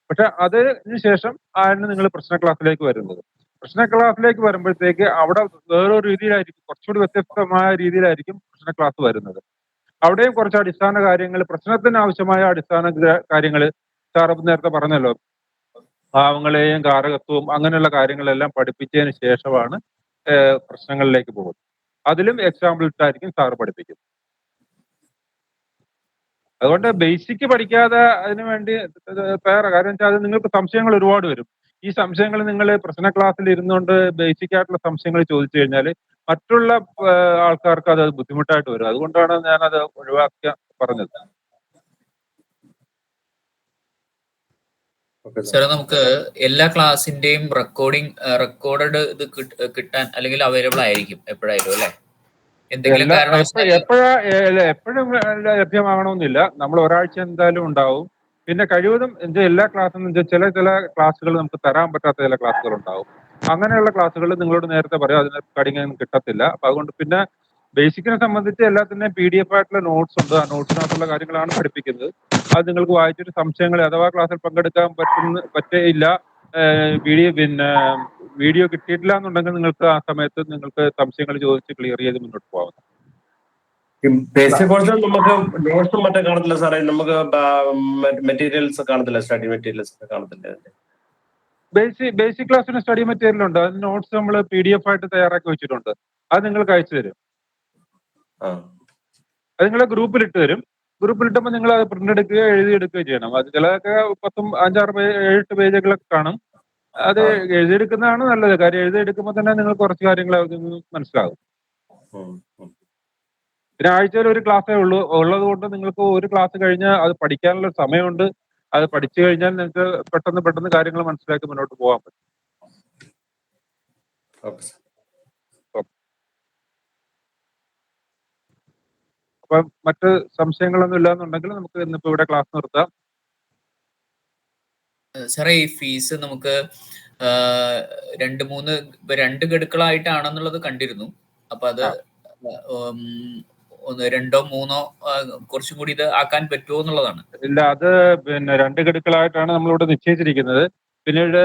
പക്ഷെ അതിന് ശേഷം ആണ് നിങ്ങൾ പ്രശ്ന ക്ലാസ്സിലേക്ക് വരുന്നത്. പ്രശ്ന ക്ലാസ്സിലേക്ക് വരുമ്പോഴത്തേക്ക് അവിടെ വേറൊരു രീതിയിലായിരിക്കും, കുറച്ചുകൂടി വ്യത്യസ്തമായ രീതിയിലായിരിക്കും പ്രശ്ന ക്ലാസ് വരുന്നത്. അവിടെയും കുറച്ച് അടിസ്ഥാന കാര്യങ്ങൾ, പ്രശ്നത്തിന് ആവശ്യമായ അടിസ്ഥാന കാര്യങ്ങൾ സാർ നേരത്തെ പറഞ്ഞല്ലോ, ഭാവങ്ങളെയും കാരകത്വവും അങ്ങനെയുള്ള കാര്യങ്ങളെല്ലാം പഠിപ്പിച്ചതിന് ശേഷമാണ് പ്രശ്നങ്ങളിലേക്ക് പോകുന്നത്. അതിലും എക്സാമ്പിൾ ഇട്ടായിരിക്കും സാറ് പഠിപ്പിക്കുന്നത്. അതുകൊണ്ട് ബേസിക് പഠിക്കാതെ അതിനു വേണ്ടി തയ്യാറാണ്. കാരണം വെച്ചാൽ അത് നിങ്ങൾക്ക് സംശയങ്ങൾ ഒരുപാട് വരും. ഈ സംശയങ്ങൾ നിങ്ങൾ പ്രശ്ന ക്ലാസ്സിൽ ഇരുന്നുകൊണ്ട് ബേസിക് ആയിട്ടുള്ള സംശയങ്ങൾ ചോദിച്ചു കഴിഞ്ഞാൽ മറ്റുള്ള ആൾക്കാർക്ക് അത് ബുദ്ധിമുട്ടായിട്ട് വരും. അതുകൊണ്ടാണ് ഞാനത് ഒഴിവാക്കി പറഞ്ഞത്. സാറേ, നമുക്ക് എല്ലാ ക്ലാസിന്റെയും റെക്കോർഡഡ് ഇത് കിട്ടാൻ അല്ലെങ്കിൽ അവൈലബിൾ ആയിരിക്കും എപ്പോഴായാലും അല്ലെ? എന്തെങ്കിലും എപ്പോഴും ലഭ്യമാകണമെന്നില്ല. നമ്മൾ ഒരാഴ്ച എന്തായാലും ഉണ്ടാവും. പിന്നെ കഴിവതും എല്ലാ ക്ലാസ്സും ചില ക്ലാസ്സുകൾ നമുക്ക് തരാൻ പറ്റാത്ത ചില ക്ലാസ്സുകൾ ഉണ്ടാവും. അങ്ങനെയുള്ള ക്ലാസ്സുകൾ നിങ്ങളോട് നേരത്തെ പറയാം, അതിന് റെക്കോർഡിംഗ് കിട്ടത്തില്ല. അപ്പൊ അതുകൊണ്ട് പിന്നെ ബേസിക്കിനെ സംബന്ധിച്ച് എല്ലാത്തിൻ്റെയും PDF ആയിട്ടുള്ള നോട്ട്സ് ഉണ്ട്. ആ നോട്ട്സിനകത്തുള്ള കാര്യങ്ങളാണ് പഠിപ്പിക്കുന്നത്. അത് നിങ്ങൾക്ക് വായിച്ചിട്ട് സംശയങ്ങൾ അഥവാ ക്ലാസ്സിൽ പങ്കെടുക്കാൻ പറ്റില്ല, വീഡിയോ കിട്ടിയിട്ടില്ല എന്നുണ്ടെങ്കിൽ നിങ്ങൾക്ക് ആ സമയത്ത് നിങ്ങൾക്ക് സംശയങ്ങൾ ചോദിച്ച് ക്ലിയർ ചെയ്ത് മുന്നോട്ട് പോകാം. ബേസിക് കോഴ്സിൽ നമുക്ക് നോട്ട്സും മറ്റേ കാണത്തില്ല സാറേ, നമുക്ക് മെറ്റീരിയൽസ് കാണത്തില്ല, സ്റ്റഡി മെറ്റീരിയൽസ് ഒക്കെ കാണത്തില്ല. ബേസിക് ക്ലാസ്സിന് സ്റ്റഡി മെറ്റീരിയൽ ഉണ്ട്. അതിന് നോട്ട്സ് നമ്മൾ PDF ആയിട്ട് തയ്യാറാക്കി വെച്ചിട്ടുണ്ട്. അത് നിങ്ങൾക്ക് അയച്ചു തരും. അത് നിങ്ങളെ ഗ്രൂപ്പിൽ ഇട്ട് തരും. ഗ്രൂപ്പിലിട്ടുമ്പോൾ നിങ്ങൾ അത് പ്രിന്റ് എടുക്കുകയോ എഴുതിയെടുക്കുകയോ ചെയ്യണം. അത് ചിലതൊക്കെ 5-6-7 പേജുകളൊക്കെ കാണും. അത് എഴുതിയെടുക്കുന്നതാണ് നല്ലത്. കാര്യം എഴുതിയെടുക്കുമ്പോൾ തന്നെ നിങ്ങൾ കുറച്ച് കാര്യങ്ങൾ അതിൽ നിന്ന് മനസ്സിലാകും. പിന്നെ ആഴ്ചയിൽ ഒരു ക്ലാസ്സേ ഉള്ളത് കൊണ്ട് നിങ്ങൾക്ക് ഒരു ക്ലാസ് കഴിഞ്ഞാൽ അത് പഠിക്കാനുള്ള സമയമുണ്ട്. അത് പഠിച്ചു കഴിഞ്ഞാൽ നിങ്ങൾക്ക് പെട്ടെന്ന് കാര്യങ്ങൾ മനസ്സിലാക്കി മുന്നോട്ട് പോകാൻ പറ്റും. അപ്പൊ മറ്റ് സംശയങ്ങളൊന്നും ഇല്ലാന്നുണ്ടെങ്കിൽ നമുക്ക് ഇന്നിപ്പോ ഇവിടെ ക്ലാസ് നിർത്താം. സാറേ, ഈ ഫീസ് നമുക്ക് 2 ഗഡുക്കളായിട്ടാണെന്നുള്ളത് കണ്ടിരുന്നു. അപ്പൊ അത് 2-3 കുറച്ചും കൂടി ഇത് ആക്കാൻ പറ്റുമോ എന്നുള്ളതാണ്. ഇല്ല, അത് 2 ഗഡുക്കളായിട്ടാണ് നമ്മളിവിടെ നിശ്ചയിച്ചിരിക്കുന്നത്. പിന്നീട്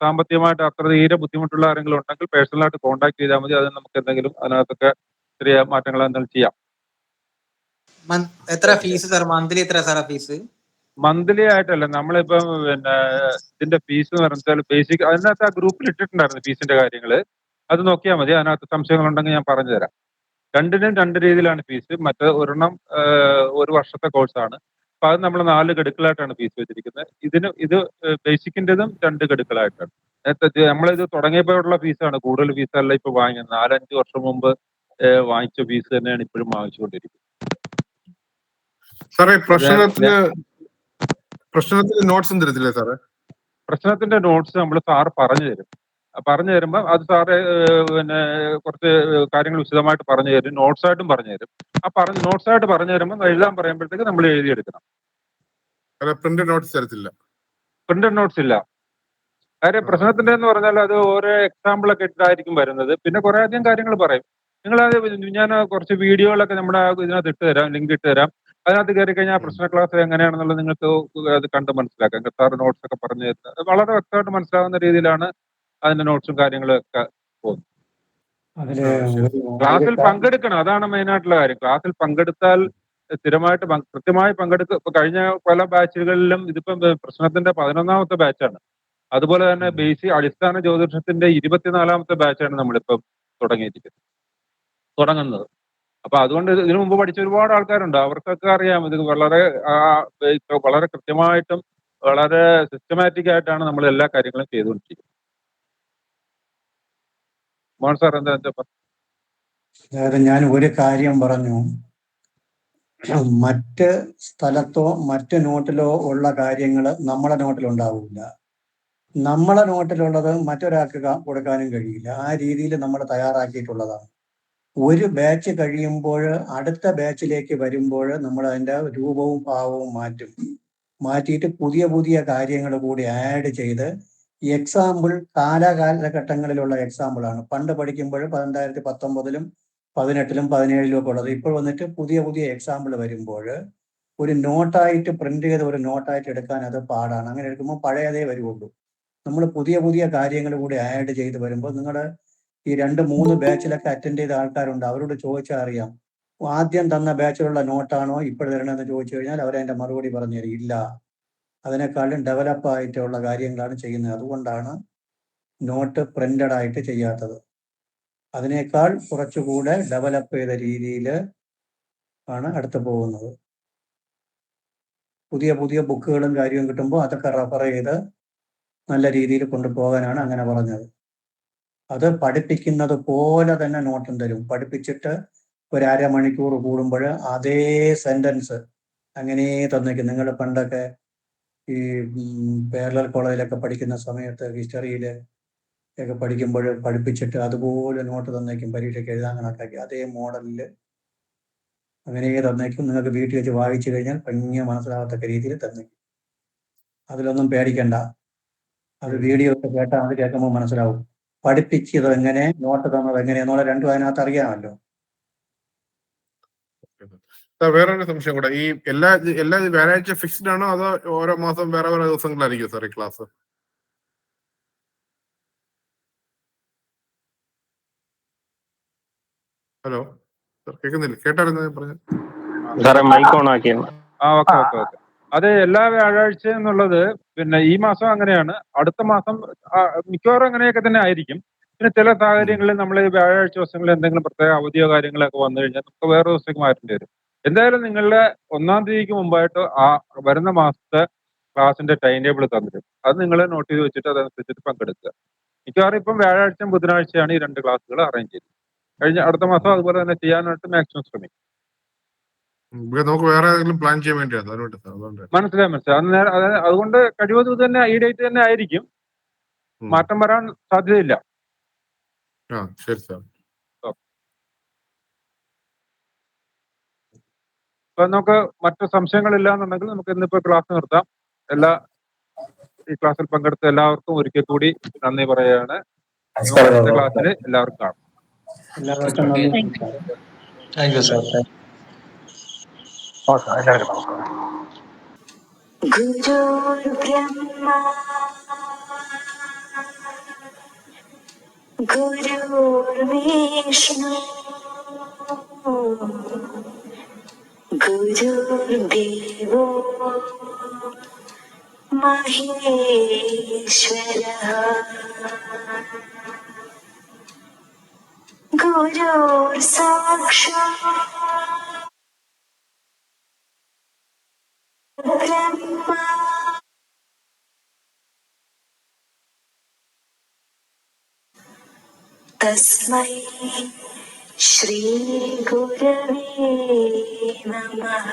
സാമ്പത്തികമായിട്ട് അത്ര തീരെ ബുദ്ധിമുട്ടുള്ള ആരെങ്കിലും ഉണ്ടെങ്കിൽ പേഴ്സണലായിട്ട് കോൺടാക്ട് ചെയ്താൽ മതി. അത് നമുക്ക് എന്തെങ്കിലും അതിനകത്തൊക്കെ ചെറിയ മാറ്റങ്ങൾ എന്തെങ്കിലും ചെയ്യാം. എത്ര ഫീസ് സാർ? മന്ത്ലി എത്ര സാറാ ഫീസ്? മന്ത്ലി ആയിട്ടല്ല, നമ്മളിപ്പം ഇതിന്റെ ഫീസ് എന്ന് പറഞ്ഞാൽ ബേസിക് അതിനകത്ത് ആ ഗ്രൂപ്പിൽ ഇട്ടിട്ടുണ്ടായിരുന്നു ഫീസിന്റെ കാര്യങ്ങള്. അത് നോക്കിയാൽ മതി. അതിനകത്ത് സംശയങ്ങളുണ്ടെങ്കിൽ ഞാൻ പറഞ്ഞു തരാം. രണ്ടിനും 2 രീതിയിലാണ് ഫീസ്. ഒരെണ്ണം 1 വർഷത്തെ കോഴ്സാണ്. അപ്പൊ അത് നമ്മൾ 4 ഗഡുക്കളായിട്ടാണ് ഫീസ് വെച്ചിരിക്കുന്നത്. ഇത് ബേസിക്കിൻ്റെതും 2 ഗഡുക്കളായിട്ടാണ്. നമ്മളിത് തുടങ്ങിയപ്പോഴുള്ള ഫീസാണ്, കൂടുതൽ ഫീസല്ല ഇപ്പൊ വാങ്ങിയത്. 4-5 വർഷം മുമ്പ് വാങ്ങിച്ച ഫീസ് തന്നെയാണ് ഇപ്പോഴും വാങ്ങിച്ചുകൊണ്ടിരിക്കുന്നത്. സാറേ, പ്രശ്നത്തിന് നോട്ട്സും തരത്തില്ലേ സാറേ? പ്രശ്നത്തിന്റെ നോട്ട്സ് നമ്മൾ സാറ് പറഞ്ഞു തരുമ്പോൾ അത് സാറ് കുറച്ച് കാര്യങ്ങൾ വിശദമായിട്ട് പറഞ്ഞു തരും. നോട്ട്സായിട്ടും പറഞ്ഞു തരും. നോട്ട്സായിട്ട് പറഞ്ഞു തരുമ്പോൾ എഴുതാൻ പറയുമ്പോഴത്തേക്ക് നമ്മൾ എഴുതിയെടുക്കണം. പ്രിന്റഡ് നോട്ട്സ് തരത്തില്ല? പ്രിന്റഡ് നോട്ട്സ് ഇല്ല. കാര്യം പ്രശ്നത്തിന്റെ എന്ന് പറഞ്ഞാൽ അത് ഓരോ എക്സാമ്പിളൊക്കെ ഇട്ടായിരിക്കും വരുന്നത്. പിന്നെ കുറെ അധികം കാര്യങ്ങൾ പറയും. ഞാൻ കുറച്ച് വീഡിയോകളൊക്കെ നമ്മുടെ ഇതിനകത്ത് ഇട്ട് തരാം, ലിങ്ക് ഇട്ട് തരാം. അതിനകത്ത് കയറി കഴിഞ്ഞാൽ പ്രശ്ന ക്ലാസ് എങ്ങനെയാണെന്നുള്ളത് നിങ്ങൾക്ക് അത് കണ്ട് മനസ്സിലാക്കാം. സാറ് നോട്ട്സ് ഒക്കെ പറഞ്ഞു തരുന്നത് വളരെ വ്യക്തമായിട്ട് മനസ്സിലാവുന്ന രീതിയിലാണ് അതിന്റെ നോട്ട്സും കാര്യങ്ങളും ഒക്കെ പോകുന്നത്. ക്ലാസ്സിൽ പങ്കെടുക്കണം, അതാണ് മെയിനായിട്ടുള്ള കാര്യം. ക്ലാസ്സിൽ പങ്കെടുത്താൽ സ്ഥിരമായിട്ട് കൃത്യമായി പങ്കെടുക്കുക. കഴിഞ്ഞ പല ബാച്ചുകളിലും ഇതിപ്പം പ്രശ്നത്തിന്റെ 11ാമത്തെ ബാച്ചാണ്. അതുപോലെ തന്നെ അടിസ്ഥാന ജ്യോതിഷത്തിന്റെ 24ാമത്തെ ബാച്ചാണ് നമ്മളിപ്പം തുടങ്ങുന്നത്. അപ്പൊ അതുകൊണ്ട് ഇതിനു മുമ്പ് പഠിച്ച ഒരുപാട് ആൾക്കാരുണ്ട്. അവർക്കൊക്കെ അറിയാം ഇത് വളരെ കൃത്യമായിട്ടും വളരെ സിസ്റ്റമാറ്റിക് ആയിട്ടാണ് നമ്മൾ എല്ലാ കാര്യങ്ങളും ചെയ്തുകൊണ്ടിരിക്കുന്നത്. മോഹൻ സാർ എന്താ? അതായത് ഞാൻ ഒരു കാര്യം പറഞ്ഞു, മറ്റ് സ്ഥലത്തോ മറ്റ് നോട്ടിലോ ഉള്ള കാര്യങ്ങൾ നമ്മളെ നോട്ടിലുണ്ടാവില്ല. നമ്മളെ നോട്ടിലുള്ളത് മറ്റൊരാൾക്ക് കൊടുക്കാനും കഴിയില്ല. ആ രീതിയിൽ നമ്മൾ തയ്യാറാക്കിയിട്ടുള്ളതാണ്. ഒരു ബാച്ച് കഴിയുമ്പോൾ അടുത്ത ബാച്ചിലേക്ക് വരുമ്പോൾ നമ്മൾ അതിൻ്റെ രൂപവും ഭാവവും മാറ്റിയിട്ട് പുതിയ കാര്യങ്ങൾ കൂടി ആഡ് ചെയ്ത് എക്സാമ്പിൾ കാലഘട്ടങ്ങളിലുള്ള എക്സാമ്പിളാണ്. പണ്ട് പഠിക്കുമ്പോൾ 2019-ലും 2018-ലും 2017-ലും ഒക്കെ ഉള്ളത് ഇപ്പോൾ വന്നിട്ട് പുതിയ എക്സാമ്പിൾ വരുമ്പോൾ ഒരു നോട്ടായിട്ട് പ്രിന്റ് ചെയ്ത് ഒരു നോട്ടായിട്ട് എടുക്കാൻ അത് പാടാണ്. അങ്ങനെ എടുക്കുമ്പോൾ പഴയതേ വരുള്ളൂ. നമ്മൾ പുതിയ പുതിയ കാര്യങ്ങൾ കൂടി ആഡ് ചെയ്ത് വരുമ്പോൾ നിങ്ങളുടെ ഈ 2-3 ബാച്ചിലൊക്കെ അറ്റൻഡ് ചെയ്ത ആൾക്കാരുണ്ട്, അവരോട് ചോദിച്ചാൽ അറിയാം. ആദ്യം തന്ന ബാച്ചിലുള്ള നോട്ടാണോ ഇപ്പോൾ തരണമെന്ന് ചോദിച്ചു കഴിഞ്ഞാൽ അവരതിൻ്റെ മറുപടി പറഞ്ഞു തരും, ഇല്ല, അതിനേക്കാളും ഡെവലപ്പ് ആയിട്ടുള്ള കാര്യങ്ങളാണ് ചെയ്യുന്നത്, അതുകൊണ്ടാണ് നോട്ട് പ്രിന്റഡ് ആയിട്ട് ചെയ്യാത്തത്. അതിനേക്കാൾ കുറച്ചുകൂടെ ഡെവലപ്പ് ചെയ്ത രീതിയിൽ ആണ് അടുത്ത് പോകുന്നത്. പുതിയ പുതിയ ബുക്കുകളും കാര്യവും കിട്ടുമ്പോൾ അതൊക്കെ റെഫർ ചെയ്ത് നല്ല രീതിയിൽ കൊണ്ടുപോകാനാണ് അങ്ങനെ പറഞ്ഞത്. അത് പഠിപ്പിക്കുന്നത് പോലെ തന്നെ നോട്ടും തരും. പഠിപ്പിച്ചിട്ട് ഒരു അരമണിക്കൂർ കൂടുമ്പോൾ അതേ സെന്റൻസ് അങ്ങനെ തന്നേക്കും. നിങ്ങൾ പണ്ടൊക്കെ ഈ പാരലൽ കോളേജിലൊക്കെ പഠിക്കുന്ന സമയത്ത് ഹിസ്റ്ററിയിൽ ഒക്കെ പഠിക്കുമ്പോൾ പഠിപ്പിച്ചിട്ട് അതുപോലെ നോട്ട് തന്നേക്കും, പരീക്ഷയ്ക്ക് എഴുതാൻ കണക്കാക്കി അതേ മോഡലിൽ അങ്ങനെ തന്നേക്കും. നിങ്ങൾക്ക് വീട്ടിൽ വെച്ച് വായിച്ചു കഴിഞ്ഞാൽ ഭംഗി മനസ്സിലാകത്തക്ക രീതിയിൽ തന്നേക്കും. അതിലൊന്നും പേടിക്കണ്ട. അത് വീഡിയോ ഒക്കെ കേട്ടാൽ അത് കേൾക്കുമ്പോൾ മനസ്സിലാവും. പഠിപ്പിച്ചത് എങ്ങനെ, നോട്ട് തന്നത് എങ്ങനെയെന്നുള്ള രണ്ടും അതിനകത്ത് അറിയാമല്ലോ. വേറൊരു സംശയം കൂടെ, ഈ എല്ലാ വ്യാഴാഴ്ച ഫിക്സ്ഡ് ആണോ അതോ ഓരോ മാസം വേറെ വേറെ ദിവസങ്ങളായിരിക്കും സാർ ഈ ക്ലാസ്? ഹലോ സാർ, കേൾക്കുന്നില്ല? കേട്ടായിരുന്നു പറഞ്ഞു. സാറേ മൈക്ക് ഓൺ ആക്കിയാണ്. ഓക്കെ. അത് എല്ലാ വ്യാഴാഴ്ച എന്നുള്ളത് പിന്നെ ഈ മാസം അങ്ങനെയാണ്, അടുത്ത മാസം മിക്കവാറും അങ്ങനെയൊക്കെ തന്നെ ആയിരിക്കും. പിന്നെ ചില സാഹചര്യങ്ങളിൽ നമ്മൾ ഈ വ്യാഴാഴ്ച ദിവസങ്ങളിൽ എന്തെങ്കിലും പ്രത്യേക അവധിയോ കാര്യങ്ങളൊക്കെ വന്നു കഴിഞ്ഞാൽ നമുക്ക് വേറെ ദിവസത്തേക്ക് മാറ്റേണ്ടി വരും. എന്തായാലും നിങ്ങളുടെ 1-ാം തീയതിക്ക് മുമ്പായിട്ട് ആ വരുന്ന മാസത്തെ ക്ലാസിന്റെ ടൈം ടേബിൾ തന്നിരും. അത് നിങ്ങൾ നോട്ട് ചെയ്ത് വെച്ചിട്ട് അതനുസരിച്ചിട്ട് പങ്കെടുക്കുക. മിക്കവാറും ഇപ്പം വ്യാഴാഴ്ചയും ബുധനാഴ്ചയാണ് ഈ 2 ക്ലാസ്സുകൾ അറേഞ്ച് ചെയ്തത്. കഴിഞ്ഞ അടുത്ത മാസം അതുപോലെ തന്നെ ചെയ്യാനായിട്ട് മാക്സിമം ശ്രമിക്കും. നമുക്ക് വേറെ ഏതെങ്കിലും പ്ലാൻ ചെയ്യാൻ വേണ്ടിയാണ് അതുകൊണ്ട്. മനസ്സിലായി. അതുകൊണ്ട് കഴിവതും ഇത് തന്നെ ഈ ഡേറ്റ് തന്നെ ആയിരിക്കും, മാറ്റം വരാൻ സാധ്യതയില്ല. ശരി സാർ. അപ്പൊ നമുക്ക് മറ്റു സംശയങ്ങളില്ല എന്നുണ്ടെങ്കിൽ നമുക്ക് ഇന്നിപ്പോ ക്ലാസ് നിർത്താം. ഈ ക്ലാസ്സിൽ പങ്കെടുത്ത എല്ലാവർക്കും ഒരിക്കൽ കൂടി നന്ദി പറയുകയാണ്. അടുത്ത ക്ലാസ്സിൽ എല്ലാവർക്കും കാണാം. എല്ലാവർക്കും നന്ദി. Thank you sir. എല്ലാവരും നമസ്കാരം. ഗുരു ബ്രഹ്മ ഗുരുർവിഷ്ണു ഗുരുർദേവോ മഹേശ്വരഃ ഗുരുർ സാക്ഷാത് ബ്രഹ്മ തസ്മൈ ശ്രീ ഗുരവേ നമഃ.